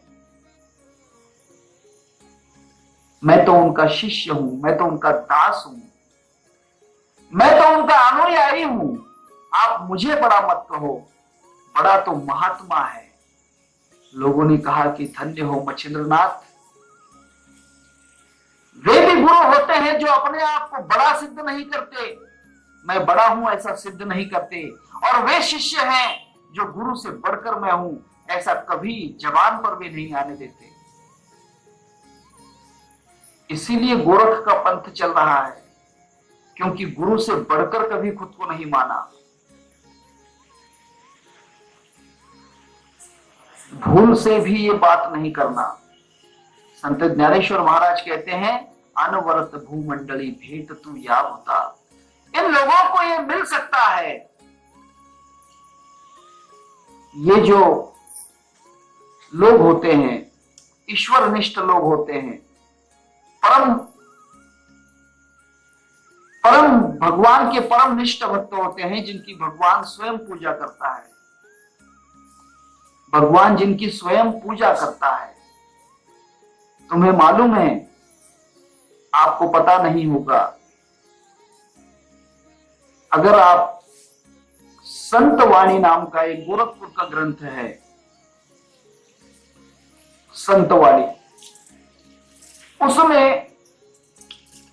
मैं तो उनका शिष्य हूं, मैं तो उनका दास हूं, मैं तो उनका अनुयायी हूं। आप मुझे बड़ा मत कहो, बड़ा तो महात्मा है। लोगों ने कहा कि धन्य हो मच्छिंद्रनाथ, वे भी गुरु होते हैं जो अपने आप को बड़ा सिद्ध नहीं करते, मैं बड़ा हूं ऐसा सिद्ध नहीं करते, और वे शिष्य हैं जो गुरु से बढ़कर मैं हूं ऐसा कभी जबान पर भी नहीं आने देते। इसीलिए गोरख का पंथ चल रहा है, क्योंकि गुरु से बढ़कर कभी खुद को नहीं माना। भूल से भी ये बात नहीं करना। संत ज्ञानेश्वर महाराज कहते हैं, अनवरत भूमंडली भेंट तू या होता। इन लोगों को ये मिल सकता है, ये जो लोग होते हैं ईश्वरनिष्ठ लोग होते हैं, परम परम भगवान के परम निष्ठ भक्त होते हैं जिनकी भगवान स्वयं पूजा करता है। भगवान जिनकी स्वयं पूजा करता है। तुम्हें मालूम है, आपको पता नहीं होगा, अगर आप संतवाणी नाम का एक गोरखपुर का ग्रंथ है, संतवाणी, उसमें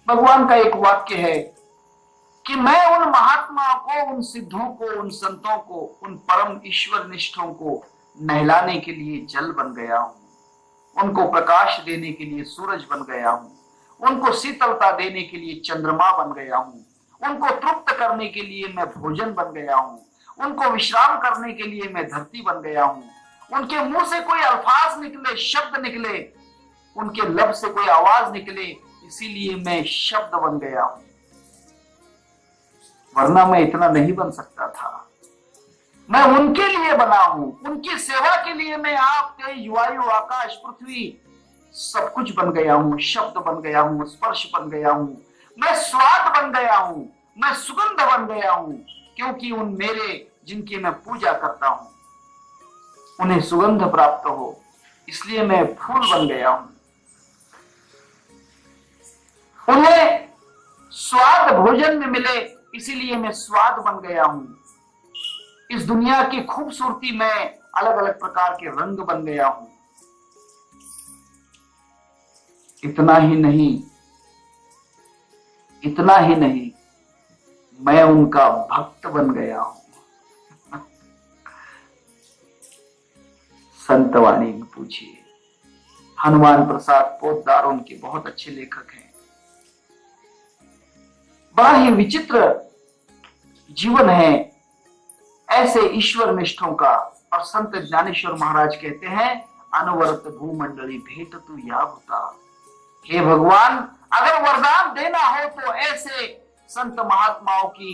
भगवान का एक वाक्य है कि मैं उन महात्माओं को, उन सिद्धों को, उन संतों को, उन परम ईश्वर निष्ठों को नहलाने के लिए जल बन गया हूं, उनको प्रकाश देने के लिए सूरज बन गया हूं, उनको शीतलता देने के लिए चंद्रमा बन गया हूं, उनको तृप्त करने के लिए मैं भोजन बन गया हूं, उनको विश्राम करने के लिए मैं धरती बन गया हूं, उनके मुंह से कोई अल्फाज निकले, शब्द निकले, उनके लब से कोई आवाज निकले, इसीलिए मैं शब्द बन गया हूं, वरना मैं इतना नहीं बन सकता था। मैं उनके लिए बना हूं, उनकी सेवा के लिए मैं आप, तेज, वायु, आकाश, पृथ्वी सब कुछ बन गया हूं, शब्द बन गया हूं, स्पर्श बन गया हूं, मैं स्वाद बन गया हूं, मैं सुगंध बन गया हूं, क्योंकि उन मेरे जिनकी मैं पूजा करता हूं उन्हें सुगंध प्राप्त हो, इसलिए मैं फूल बन गया हूं। उन्हें स्वाद भोजन में मिले, इसीलिए मैं स्वाद बन गया हूं। इस दुनिया की खूबसूरती में अलग अलग प्रकार के रंग बन गया हूं। इतना ही नहीं, मैं उनका भक्त बन गया हूं। संतवाणी में पूछिए, हनुमान प्रसाद पोद्दार उनके बहुत अच्छे लेखक हैं। बड़ा ही विचित्र जीवन है ऐसे ईश्वर निष्ठों का। और संत ज्ञानेश्वर महाराज कहते हैं, अनवरत भूमंडली भेट तू या होता। हे भगवान, अगर वरदान देना हो तो ऐसे संत महात्माओं की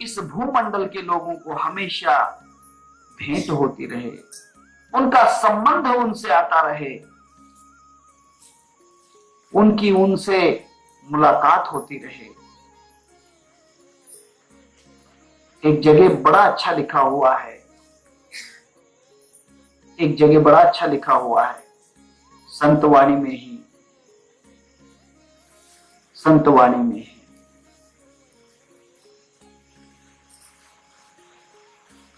इस भूमंडल के लोगों को हमेशा भेंट होती रहे, उनका संबंध उनसे आता रहे, उनकी उनसे मुलाकात होती रहे। एक जगह बड़ा अच्छा लिखा हुआ है, एक जगह बड़ा अच्छा लिखा हुआ है, संतवाणी में ही, संतवाणी में ही।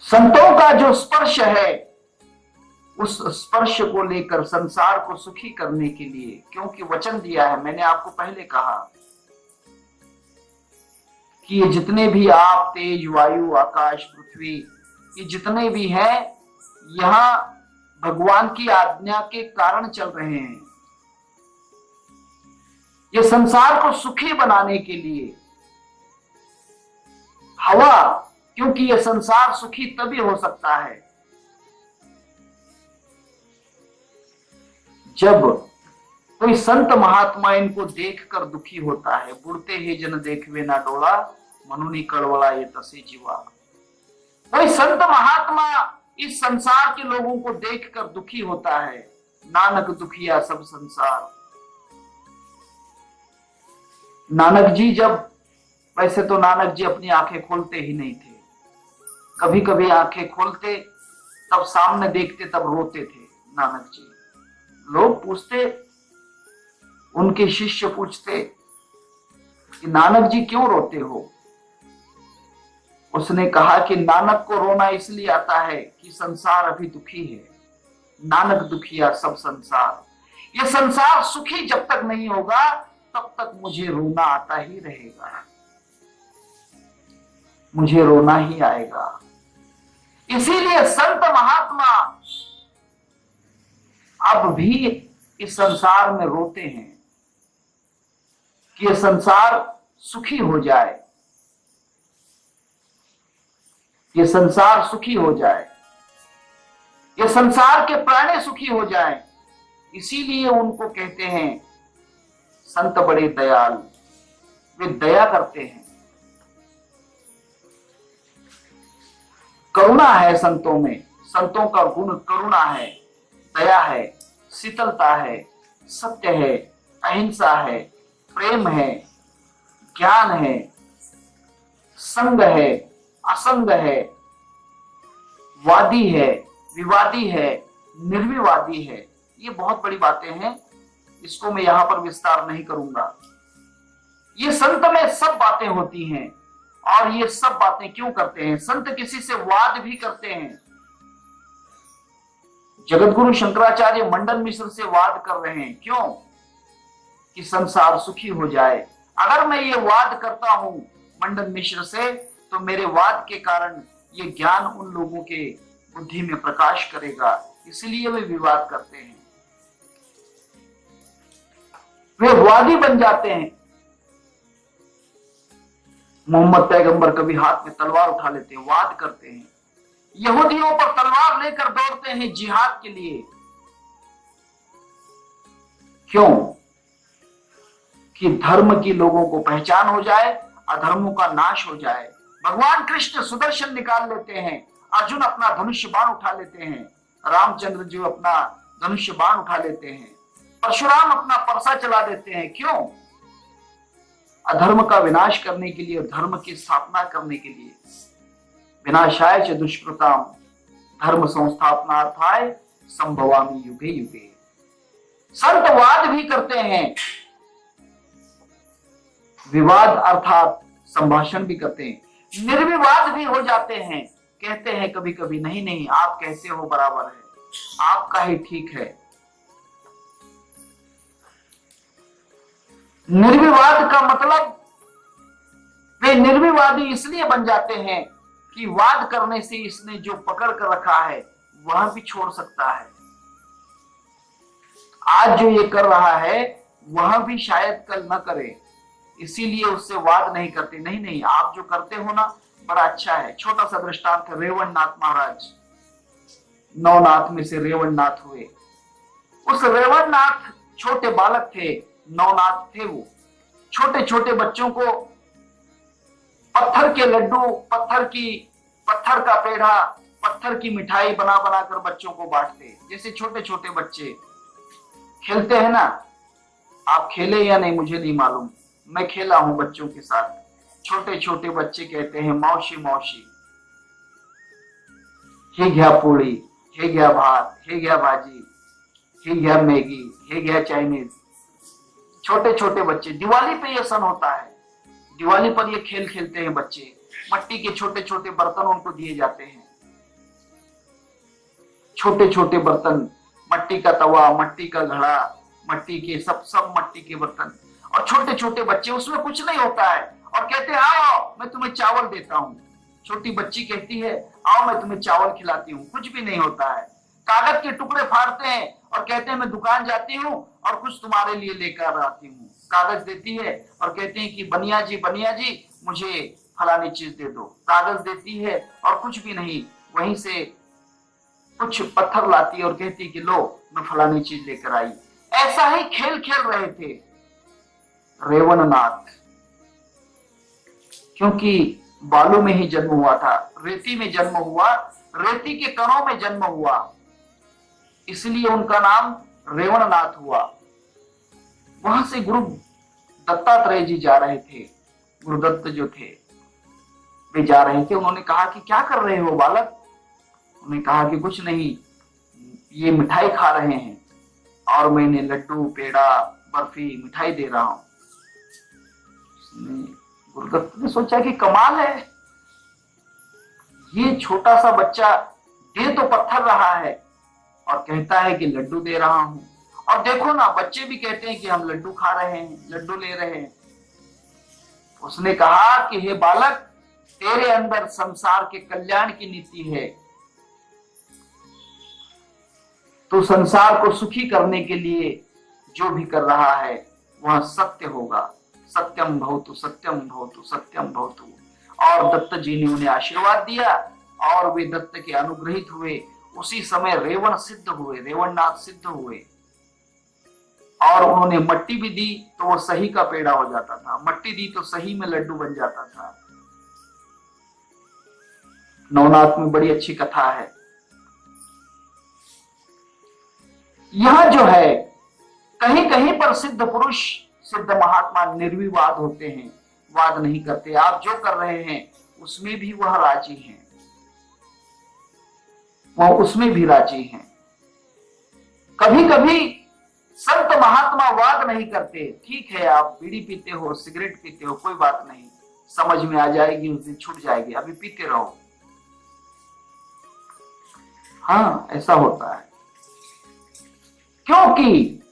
संतों का जो स्पर्श है, उस स्पर्श को लेकर संसार को सुखी करने के लिए, क्योंकि वचन दिया है, मैंने आपको पहले कहा कि ये जितने भी आप, तेज, वायु, आकाश, पृथ्वी, ये जितने भी हैं, यहां भगवान की आज्ञा के कारण चल रहे हैं। ये संसार को सुखी बनाने के लिए। हवा, क्योंकि ये संसार सुखी तभी हो सकता है जब कोई संत महात्मा इनको देखकर दुखी होता है। बुढ़ते ही जन देखवे ना डोला, मनुनी कड़वड़ा ये तसे जीवा। कोई संत महात्मा इस संसार के लोगों को देखकर दुखी होता है। नानक दुखिया सब संसार। नानक जी जब, वैसे तो नानक जी अपनी आंखें खोलते ही नहीं थे, कभी कभी आंखें खोलते तब सामने देखते तब रोते थे नानक जी। लोग पूछते, उनके शिष्य पूछते कि नानक जी क्यों रोते हो? उसने कहा कि नानक को रोना इसलिए आता है कि संसार अभी दुखी है। नानक दुखिया सब संसार। ये संसार सुखी जब तक नहीं होगा तब तक मुझे रोना आता ही रहेगा, मुझे रोना ही आएगा। इसीलिए संत महात्मा अब भी इस संसार में रोते हैं कि ये संसार सुखी हो जाए, ये संसार सुखी हो जाए, ये संसार के प्राणी सुखी हो जाए। इसीलिए उनको कहते हैं संत बड़े दयालु, वे दया करते हैं। करुणा है संतों में, संतों का गुण करुणा है, दया है, शीतलता है, सत्य है, अहिंसा है, प्रेम है, ज्ञान है, संग है, असंग है, वादी है, विवादी है, निर्विवादी है। ये बहुत बड़ी बातें हैं, इसको मैं यहां पर विस्तार नहीं करूंगा। ये संत में सब बातें होती हैं। और ये सब बातें क्यों करते हैं? संत किसी से वाद भी करते हैं। जगतगुरु शंकराचार्य मंडन मिश्र से वाद कर रहे हैं, क्यों? कि संसार सुखी हो जाए। अगर मैं ये वाद करता हूं मंडन मिश्र से, तो मेरे वाद के कारण ये ज्ञान उन लोगों के बुद्धि में प्रकाश करेगा, इसलिए वे विवाद करते हैं। वे वादी बन जाते हैं। मोहम्मद पैगंबर कभी हाथ में तलवार उठा लेते हैं, वाद करते हैं। यहूदियों पर तलवार लेकर दौड़ते हैं जिहाद के लिए, क्यों? कि धर्म की लोगों को पहचान हो जाए, अधर्मों का नाश हो जाए। भगवान कृष्ण सुदर्शन निकाल लेते हैं, अर्जुन अपना धनुष्य बाण उठा लेते हैं, रामचंद्र जी अपना धनुष्य बाण उठा लेते हैं, परशुराम अपना परसा चला देते हैं, क्यों? अधर्म का विनाश करने के लिए और धर्म की स्थापना करने के लिए। विनाशाय च दुष्कृताम धर्म संस्थापनार्थाय संभवामि युगे युगे। संत वाद भी करते हैं, विवाद अर्थात संभाषण भी करते हैं, निर्विवाद भी हो जाते हैं। कहते हैं कभी कभी, नहीं नहीं आप कैसे हो बराबर है, आपका ही ठीक है। निर्विवाद का मतलब, वे निर्विवादी इसलिए बन जाते हैं कि वाद करने से इसने जो पकड़ कर रखा है वह भी छोड़ सकता है। आज जो ये कर रहा है वह भी शायद कल न करे, इसीलिए उससे वाद नहीं करते। नहीं नहीं आप जो करते हो ना बड़ा अच्छा है। छोटा सा दृष्टांत है, रेवण नाथ महाराज, नवनाथ में से रेवण नाथ हुए। उस रेवण नाथ छोटे बालक थे, नवनाथ थे। वो छोटे छोटे बच्चों को पत्थर के लड्डू, पत्थर का पेड़ा, पत्थर की मिठाई बना बना कर बच्चों को बांटते। जैसे छोटे छोटे बच्चे खेलते हैं ना, आप खेले या नहीं मुझे नहीं मालूम, मैं खेला हूं बच्चों के साथ। छोटे छोटे बच्चे कहते हैं मौसी मौसी, हे गया पूड़ी, हे गया भात, हे गया भाजी, हे गया मैगी, हे गया चाइनीज। छोटे छोटे बच्चे, दिवाली पे ये सन होता है। दिवाली पर ये खेल खेलते हैं बच्चे। मट्टी के छोटे छोटे बर्तन उनको दिए जाते हैं, छोटे छोटे बर्तन, मट्टी का तवा, मट्टी का घड़ा, मट्टी के सब मट्टी के बर्तन। और छोटे छोटे बच्चे, उसमें कुछ नहीं होता है, और कहते हैं आओ मैं तुम्हें चावल देता हूँ। छोटी बच्ची कहती है आओ मैं तुम्हें चावल खिलाती हूँ, कुछ भी नहीं होता है। कागज के टुकड़े फाड़ते हैं और कहते हैं मैं दुकान जाती हूँ और कुछ तुम्हारे लिए लेकर आती हूँ। कागज देती है और कहते हैं कि बनिया जी मुझे फलानी चीज दे दो। कागज देती है और कुछ भी नहीं, वहीं से कुछ पत्थर लाती है और कहती कि लो मैं फलानी चीज लेकर आई। ऐसा ही खेल खेल रहे थे रेवणनाथ, क्योंकि बालू में ही जन्म हुआ था, रेती में जन्म हुआ, रेती के कणों में जन्म हुआ, इसलिए उनका नाम रेवणनाथ हुआ। वहां से गुरु दत्तात्रेय जी जा रहे थे, गुरुदत्त जो थे वे जा रहे थे। उन्होंने कहा कि क्या कर रहे हो बालक? उन्होंने कहा कि कुछ नहीं, ये मिठाई खा रहे हैं और मैंने लड्डू, पेड़ा, बर्फी, मिठाई दे रहा हूं। गुरुदत्त ने सोचा कि कमाल है, ये छोटा सा बच्चा दे तो पत्थर रहा है और कहता है कि लड्डू दे रहा हूं। और देखो ना बच्चे भी कहते हैं कि हम लड्डू खा रहे हैं, लड्डू ले रहे हैं। उसने कहा कि हे बालक, तेरे अंदर संसार के कल्याण की नीति है, तो संसार को सुखी करने के लिए जो भी कर रहा है वह सत्य होगा। सत्यम भवतु सत्यम भवतु सत्यम भवतु। और दत्त जी ने उन्हें आशीर्वाद दिया और वे दत्त के अनुग्रहित हुए। उसी समय रेवण सिद्ध हुए, रेवणनाथ सिद्ध हुए। और उन्होंने मट्टी भी दी तो वो सही का पेड़ा हो जाता था, मट्टी दी तो सही में लड्डू बन जाता था। नवनाथ में बड़ी अच्छी कथा है। यह जो है कहीं कहीं पर सिद्ध पुरुष, सिद्ध महात्मा निर्विवाद होते हैं, वाद नहीं करते। आप जो कर रहे हैं उसमें भी वह राजी हैं, वह उसमें भी राजी हैं। कभी कभी संत महात्मा वाद नहीं करते। ठीक है, आप बीड़ी पीते हो, सिगरेट पीते हो, कोई बात नहीं, समझ में आ जाएगी, उस दिन छूट जाएगी, अभी पीते रहो। हाँ, ऐसा होता है, क्योंकि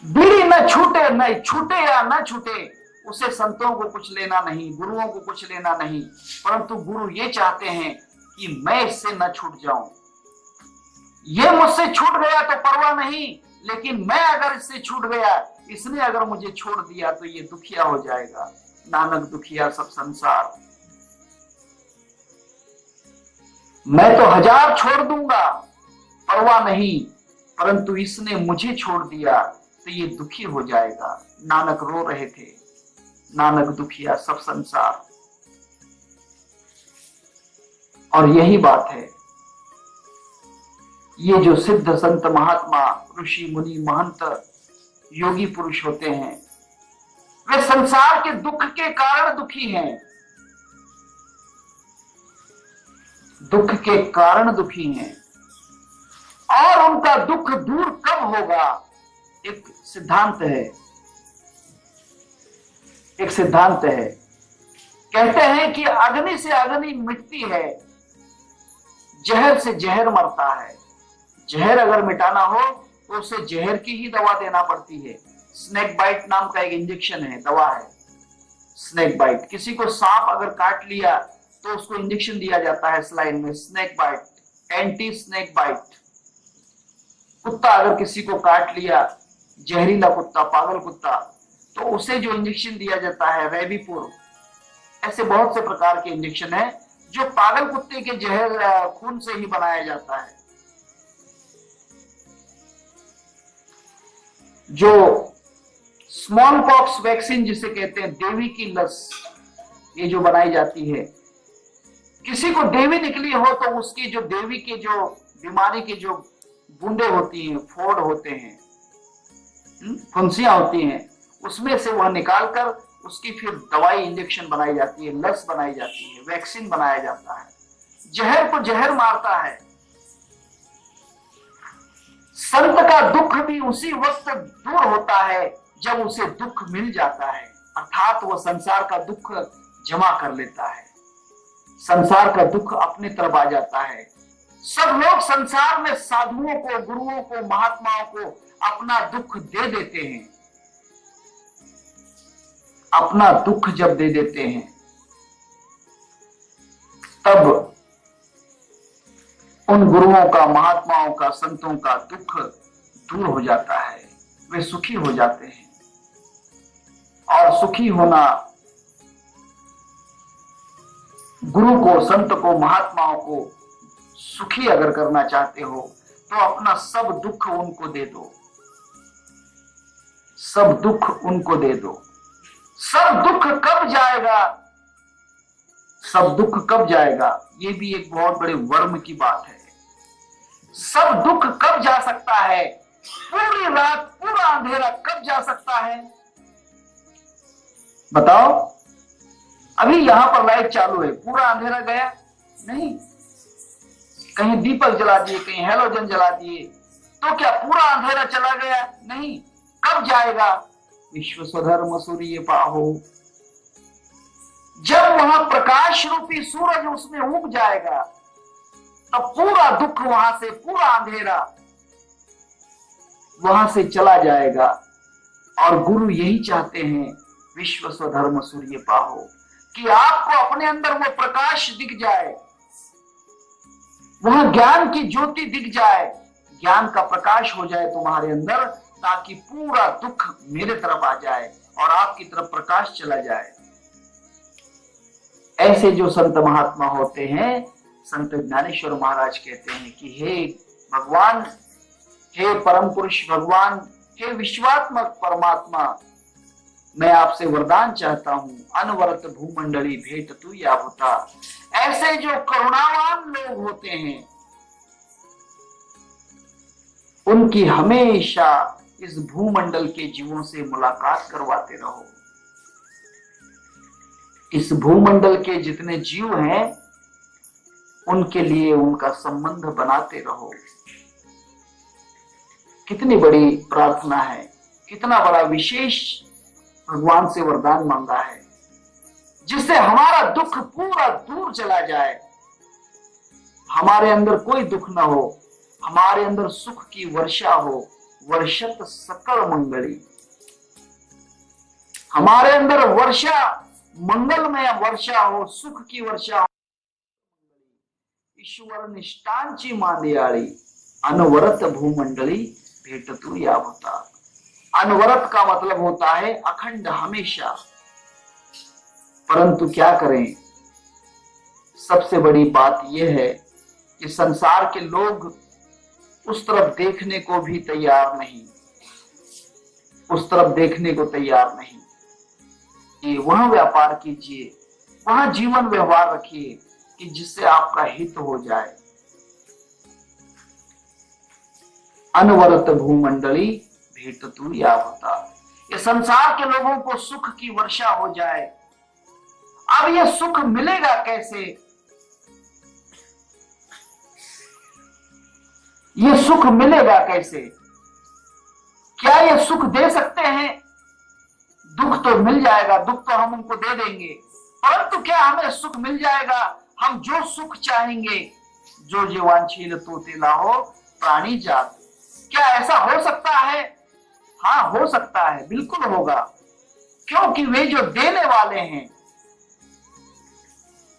बीड़ी न छूटे, न छूटे या न छूटे, उसे संतों को कुछ लेना नहीं, गुरुओं को कुछ लेना नहीं, परंतु गुरु ये चाहते हैं कि मैं इससे न छूट जाऊं। ये मुझसे छूट गया तो परवाह नहीं, लेकिन मैं अगर इससे छूट गया, इसने अगर मुझे छोड़ दिया तो ये दुखिया हो जाएगा। नानक दुखिया सब संसार, मैं तो 1000 छोड़ दूंगा, परवाह नहीं, परंतु इसने मुझे छोड़ दिया तो ये दुखी हो जाएगा। नानक रो रहे थे, नानक दुखिया सब संसार। और यही बात है, ये जो सिद्ध संत महात्मा ऋषि मुनि महंत योगी पुरुष होते हैं, वे संसार के दुख के कारण दुखी हैं, दुख के कारण दुखी हैं। और उनका दुख दूर कब होगा? एक सिद्धांत है, एक सिद्धांत है। कहते हैं कि अग्नि से अग्नि मिटती है, जहर से जहर मरता है। जहर अगर मिटाना हो तो उसे जहर की ही दवा देना पड़ती है। स्नेक बाइट नाम का एक इंजेक्शन है, दवा है स्नेक बाइट। किसी को सांप अगर काट लिया तो उसको इंजेक्शन दिया जाता है सलाइन में, snake bite, anti snake bite. कुत्ता अगर किसी को काट लिया, जहरीला कुत्ता, पागल कुत्ता, तो उसे जो इंजेक्शन दिया जाता है रेबीपुर, ऐसे बहुत से प्रकार के इंजेक्शन है जो पागल कुत्ते के जहर खून से ही बनाया जाता है। जो स्मॉल पॉक्स वैक्सीन जिसे कहते हैं, देवी की लस, ये जो बनाई जाती है, किसी को देवी निकली हो तो उसकी जो देवी के जो बीमारी के जो बूंदे होती हैं, फोड़ होते हैं, फुंसियां होती हैं, उसमें से वह निकालकर उसकी फिर दवाई इंजेक्शन बनाई जाती है, लस बनाई जाती है, वैक्सीन बनाया जाता है। जहर को जहर मारता है। संत का दुख भी उसी वक्त दूर होता है जब उसे दुख मिल जाता है, अर्थात वह संसार का दुख जमा कर लेता है, संसार का दुख अपने तरफ आ जाता है। सब लोग संसार में साधुओं को, गुरुओं को, महात्माओं को अपना दुख दे देते हैं। अपना दुख जब दे देते हैं तब उन गुरुओं का, महात्माओं का, संतों का दुख दूर हो जाता है, वे सुखी हो जाते हैं। और सुखी होना, गुरु को, संत को, महात्माओं को सुखी अगर करना चाहते हो तो अपना सब दुख उनको दे दो, सब दुख उनको दे दो। सब दुख कब जाएगा? सब दुख कब जाएगा? ये भी एक बहुत बड़े वर्म की बात है। सब दुख कब जा सकता है? पूरी रात, पूरा अंधेरा कब जा सकता है? बताओ। अभी यहां पर लाइट चालू है, पूरा अंधेरा गया नहीं? कहीं दीपक जला दिए, कहीं हेलोजन जला दिए, तो क्या पूरा अंधेरा चला गया? नहीं। कब जाएगा? विश्व स्वधर्म सूर्य पाहो, जब वहां प्रकाश रूपी सूरज उसमें उग जाएगा तब पूरा दुख वहां से, पूरा अंधेरा वहां से चला जाएगा। और गुरु यही चाहते हैं, विश्व स्वधर्म सूर्य पाहो, कि आपको अपने अंदर वो प्रकाश दिख जाए, वहां ज्ञान की ज्योति दिख जाए, ज्ञान का प्रकाश हो जाए तुम्हारे अंदर, ताकि पूरा दुख मेरे तरफ आ जाए और आपकी तरफ प्रकाश चला जाए। ऐसे जो संत महात्मा होते हैं, संत ज्ञानेश्वर महाराज कहते हैं कि हे भगवान, हे परम पुरुष भगवान, हे विश्वात्मक परमात्मा, मैं आपसे वरदान चाहता हूं, अनवरत भूमंडली भेंट तू या होता। ऐसे जो करुणावान लोग होते हैं उनकी हमेशा इस भूमंडल के जीवों से मुलाकात करवाते रहो। इस भूमंडल के जितने जीव हैं उनके लिए उनका संबंध बनाते रहो। कितनी बड़ी प्रार्थना है, कितना बड़ा विशेष भगवान से वरदान मांगा है, जिससे हमारा दुख पूरा दूर चला जाए, हमारे अंदर कोई दुख न हो, हमारे अंदर सुख की वर्षा हो। वर्षत सकल मंगली, हमारे अंदर वर्षा मंगलमय वर्षा हो, सुख की वर्षा हो। ईश्वर निष्ठांची मांदियाळी अनवरत भूमंडली भेटतु यावता। अनवरत का मतलब होता है अखंड, हमेशा। परंतु क्या करें, सबसे बड़ी बात यह है कि संसार के लोग उस तरफ देखने को भी तैयार नहीं, उस तरफ देखने को तैयार नहीं। कि वह व्यापार कीजिए, वह जीवन व्यवहार रखिए कि जिससे आपका हित हो जाए। अनवरत भूमंडली भेटतु यावता, ये संसार के लोगों को सुख की वर्षा हो जाए। अब यह सुख मिलेगा कैसे? ये सुख मिलेगा कैसे? क्या ये सुख दे सकते हैं? दुख तो मिल जाएगा, दुख तो हम उनको दे देंगे, परंतु क्या हमें सुख मिल जाएगा? हम जो सुख चाहेंगे, जो जीवांशील तोते लाहो प्राणी जात, क्या ऐसा हो सकता है? हाँ, हो सकता है, बिल्कुल होगा, क्योंकि वे जो देने वाले हैं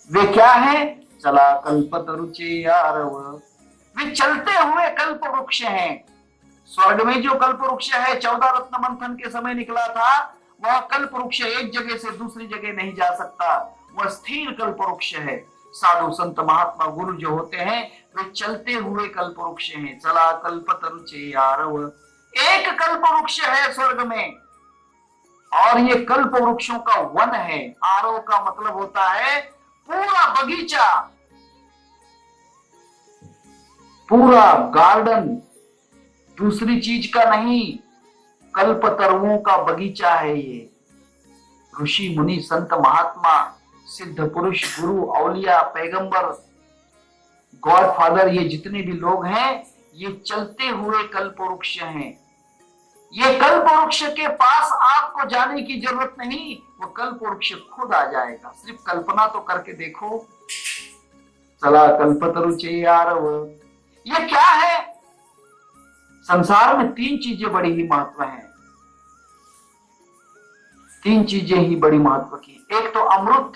वे क्या है? चला कल्पतरुचे यारव, वे चलते हुए कल्प वृक्ष हैं। स्वर्ग में जो कल्प वृक्ष है 14 रत्न मंथन के समय निकला था, वह कल्प वृक्ष एक जगह से दूसरी जगह नहीं जा सकता, वह स्थिर कल्प वृक्ष है। साधु संत महात्मा गुरु जो होते हैं वे चलते हुए कल्प वृक्ष हैं। चला कल्पतरुचे यारव, एक कल्प वृक्ष है स्वर्ग में, और ये कल्प वृक्षों का वन है। आरव का मतलब होता है पूरा बगीचा, पूरा गार्डन, दूसरी चीज का नहीं, कल्पतरुओं का बगीचा है ये। ऋषि मुनि संत महात्मा सिद्ध पुरुष गुरु औलिया पैगंबर गॉड फादर, ये जितने भी लोग हैं ये चलते हुए कल्प वृक्ष हैं। ये कल्प वृक्ष के पास आपको जाने की जरूरत नहीं, वो कल्प वृक्ष खुद आ जाएगा, सिर्फ कल्पना तो करके देखो। चला कल्पतरुचे यारव, ये क्या है? संसार में तीन चीजें बड़ी ही महत्व हैं, तीन चीजें ही बड़ी महत्व की। एक तो अमृत,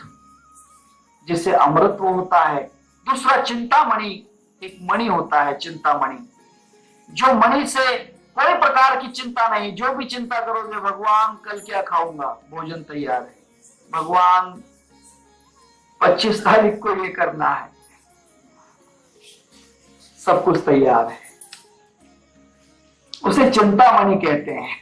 जिससे अमृतत्व होता है। दूसरा चिंतामणि, एक मणि होता है चिंतामणि, जो मणि से कोई प्रकार की चिंता नहीं, जो भी चिंता करोगे, भगवान कल क्या खाऊंगा, भोजन तैयार है, भगवान 25 तारीख को ये करना है, सब कुछ तैयार है, उसे चिंतामणि कहते हैं।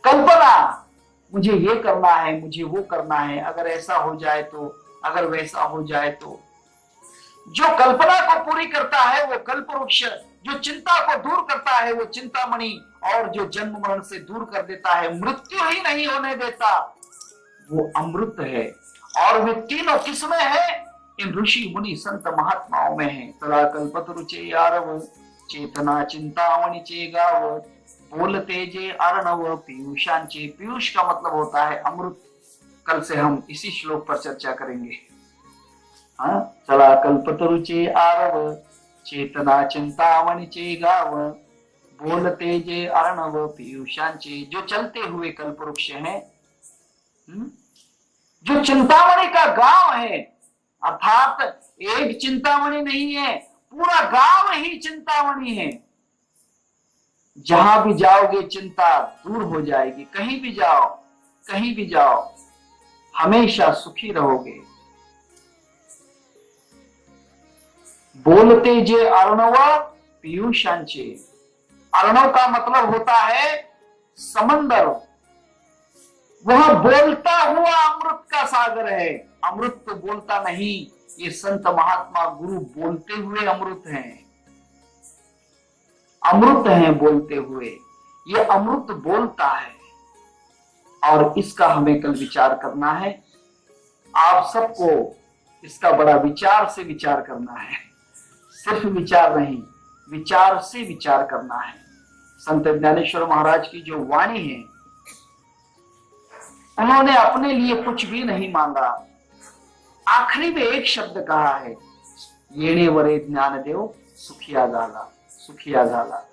कल्पना, मुझे ये करना है, मुझे वो करना है, अगर ऐसा हो जाए तो, अगर वैसा हो जाए तो। जो कल्पना को पूरी करता है वो कल्प वृक्ष, जो चिंता को दूर करता है वो चिंतामणि, और जो जन्म मरण से दूर कर देता है, मृत्यु ही नहीं होने देता, वो अमृत है। और वे तीनों किसमें है? इन ऋषि मुनि संत महात्माओं में है। तला कल्पतरुचे यारव, चेतना चिंतामणि चे गाव, बोलते जे अर्णव पीयूषांचे। पीयूष का मतलब होता है अमृत। कल से हम इसी श्लोक पर चर्चा करेंगे। हाँ, चला कल्पतरुचे आरव, चेतना चिंतामणि चे गाव, बोलते जे अर्णव पीयूषांचे। जो चलते हुए कल्प वृक्ष है, जो चिंतामणि का गांव है, अर्थात एक चिंतामणि नहीं है, पूरा गांव ही चिंतामणि है। जहां भी जाओगे चिंता दूर हो जाएगी, कहीं भी जाओ, कहीं भी जाओ, हमेशा सुखी रहोगे। बोलते जे अर्णव पीयूषांचे। अर्णव का मतलब होता है समंदर, वह बोलता हुआ अमृत का सागर है। अमृत तो बोलता नहीं, ये संत महात्मा गुरु बोलते हुए अमृत हैं, अमृत हैं बोलते हुए। ये अमृत बोलता है, और इसका हमें कल विचार करना है। आप सबको इसका बड़ा विचार से विचार करना है, सिर्फ विचार नहीं, विचार से विचार करना है। संत ज्ञानेश्वर महाराज की जो वाणी है, उन्होंने अपने लिए कुछ भी नहीं मांगा। आखिरी में एक शब्द कहा है, येणे वरे ज्ञानदेव सुखिया झाला, सुखिया झाला।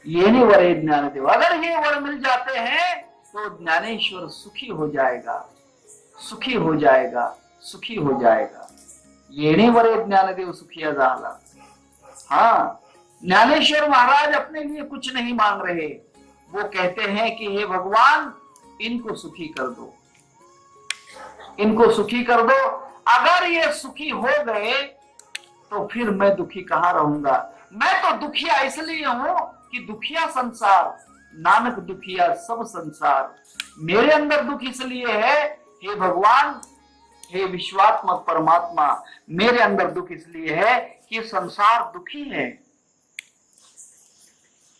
येणे वरे ज्ञानदेव, अगर ये वर मिल जाते हैं तो ज्ञानेश्वर सुखी हो जाएगा, सुखी हो जाएगा, सुखी हो जाएगा। येणे वरे ज्ञानदेव सुखिया झाला। हाँ, ज्ञानेश्वर महाराज अपने लिए कुछ नहीं मांग रहे, वो कहते हैं कि हे भगवान, इनको सुखी कर दो, इनको सुखी कर दो। अगर ये सुखी हो गए तो फिर मैं दुखी कहां रहूंगा। मैं तो दुखिया इसलिए हूं कि दुखिया संसार, नानक दुखिया सब संसार। मेरे अंदर दुख इसलिए है, हे भगवान, हे विश्वात्मक परमात्मा, मेरे अंदर दुख इसलिए है कि संसार दुखी है,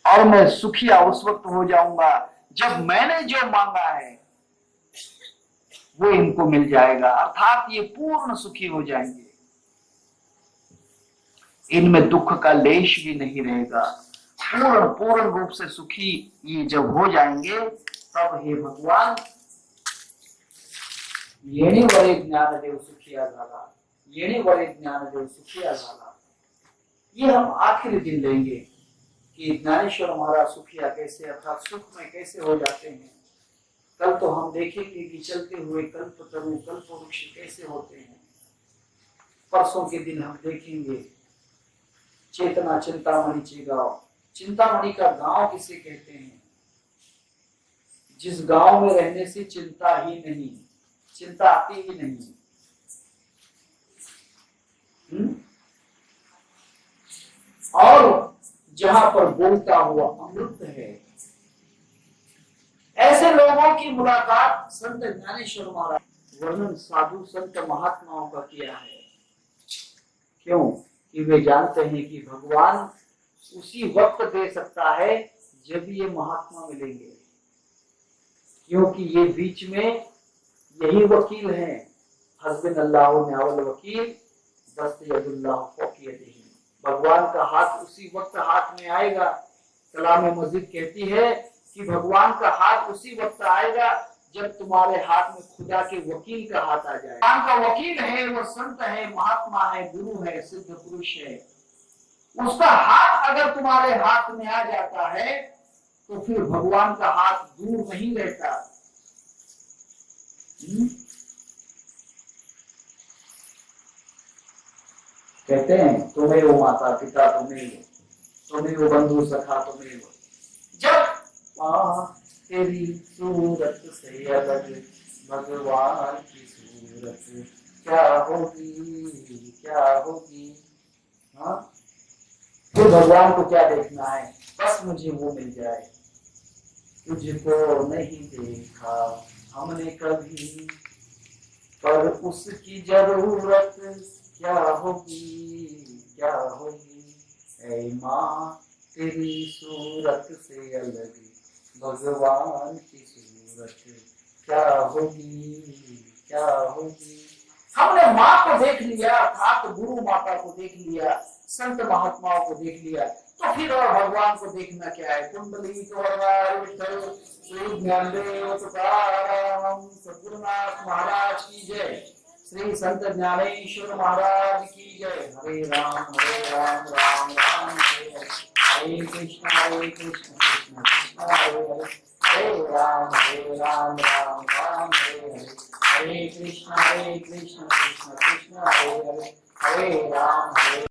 और मैं सुखिया उस वक्त हो जाऊंगा जब मैंने जो मांगा है वो इनको मिल जाएगा, अर्थात ये पूर्ण सुखी हो जाएंगे, इनमें दुख का लेश भी नहीं रहेगा। पूर्ण रूप से सुखी ये जब हो जाएंगे, तब हे भगवान, येणे वरे ज्ञानदेव सुखिया झाला, येणे वरे ज्ञानदेव सुखिया झाला। ये हम आखिरी दिन लेंगे कि ज्ञानेश्वर महाराज सुखिया कैसे, अर्थात सुख में कैसे हो जाते हैं। कल तो हम देखेंगे कि चलते हुए कल्प तरु, कल्प वृक्ष कैसे होते हैं। परसों के दिन हम देखेंगे चेतना चिंतामणि चे गांव। चिंतामणि का गांव किसे कहते हैं? जिस गांव में रहने से चिंता ही नहीं, चिंता आती ही नहीं। और जहां पर बोलता हुआ अमृत है, ऐसे लोगों की मुलाकात संत ज्ञानेश्वर महाराज वर्णन साधु संत महात्माओं का किया है। क्यों? कि वे जानते हैं कि भगवान उसी वक्त दे सकता है जब ये महात्मा मिलेंगे, क्योंकि ये बीच में यही वकील हैं। हस्बुनल्लाहु निअमल वकील, दस्त यदुल्लाह फौक़ यदिही। भगवान का हाथ उसी वक्त हाथ में आएगा। कलाम मस्जिद कहती है कि भगवान का हाथ उसी वक्त आएगा जब तुम्हारे हाथ में खुदा के वकील का हाथ आ जाए। भगवान का वकील है, वो संत है, महात्मा है, गुरु है, सिद्ध पुरुष है। उसका हाथ अगर तुम्हारे हाथ में आ जाता है तो फिर भगवान का हाथ दूर नहीं रहता। कहते हैं तुम्हें वो माता पिता, तुम्हें वो बंधु सखा, तुम्हें वो। जब तेरी सूरत से अलग भगवान की सूरत क्या होगी, क्या होगी। हाँ, तो भगवान को क्या देखना है? बस मुझे वो मिल जाए। तुझको नहीं देखा हमने कभी, पर उसकी जरूरत क्या होगी, क्या होगी। ऐ माँ तेरी सूरत से अलग भगवान की सूरत क्या होगी, क्या होगी। हमने माँ को देख लिया, अर्थात गुरु माता को देख लिया, संत महात्माओं को देख लिया, तो फिर और भगवान को देखना क्या है। कुंडली श्री ज्ञानदेव तुकाराम सद्गुरुनाथ महाराज की जय। श्री संत ज्ञानेश्वर महाराज की जय। हरे राम राम राम हरे हरे, हरे कृष्ण कृष्ण कृष्ण हरे हरे, हरे राम राम राम हरे हरे, हरे कृष्ण कृष्ण कृष्ण हरे हरे, हरे राम हरे